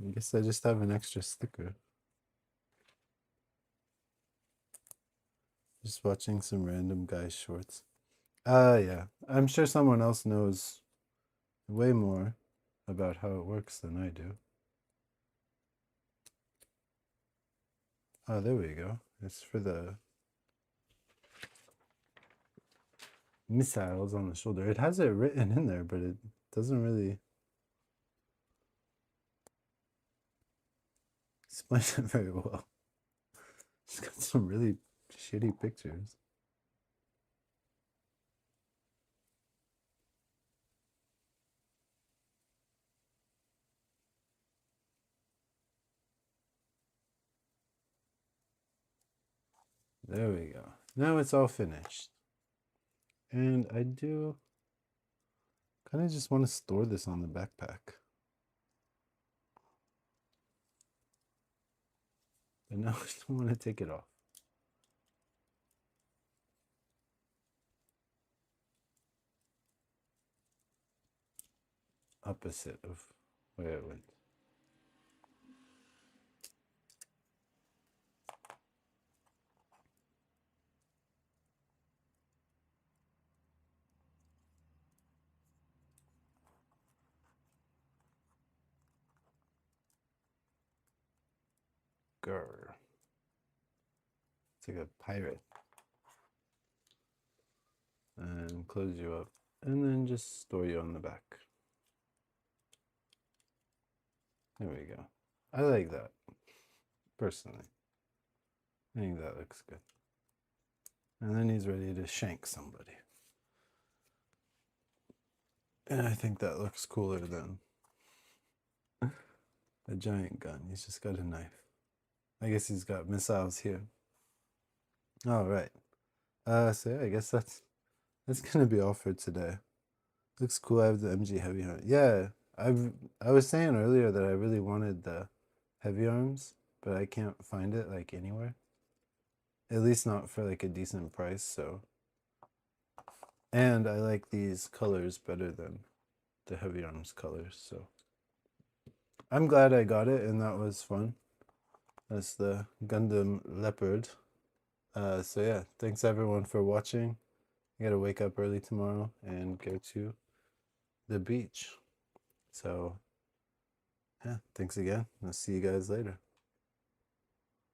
I guess I just have an extra sticker. Just watching some random guy's shorts. Yeah. I'm sure someone else knows way more about how it works than I do. Oh, there we go. It's for the missiles on the shoulder. It has it written in there, but it doesn't really explain it very well. It's got some really shitty pictures. There we go. Now it's all finished. And I do kind of just want to store this on the backpack. But now I don't want to take it off. Opposite of where it went. Grr. It's like a pirate. And close you up. And then just store you on the back. There we go. I like that, personally. I think that looks good. And then he's ready to shank somebody. And I think that looks cooler than a giant gun. He's just got a knife. I guess he's got missiles here. All right. So yeah, I guess that's gonna be all for today. Looks cool. I have the MG heavy arm. Yeah, I was saying earlier that I really wanted the heavy arms, but I can't find it like anywhere. At least not for like a decent price. So, and I like these colors better than the heavy arms colors. So I'm glad I got it, and that was fun. That's the Gundam Leopard. So yeah, thanks everyone for watching. I gotta wake up early tomorrow and go to the beach. So yeah, thanks again. I'll see you guys later.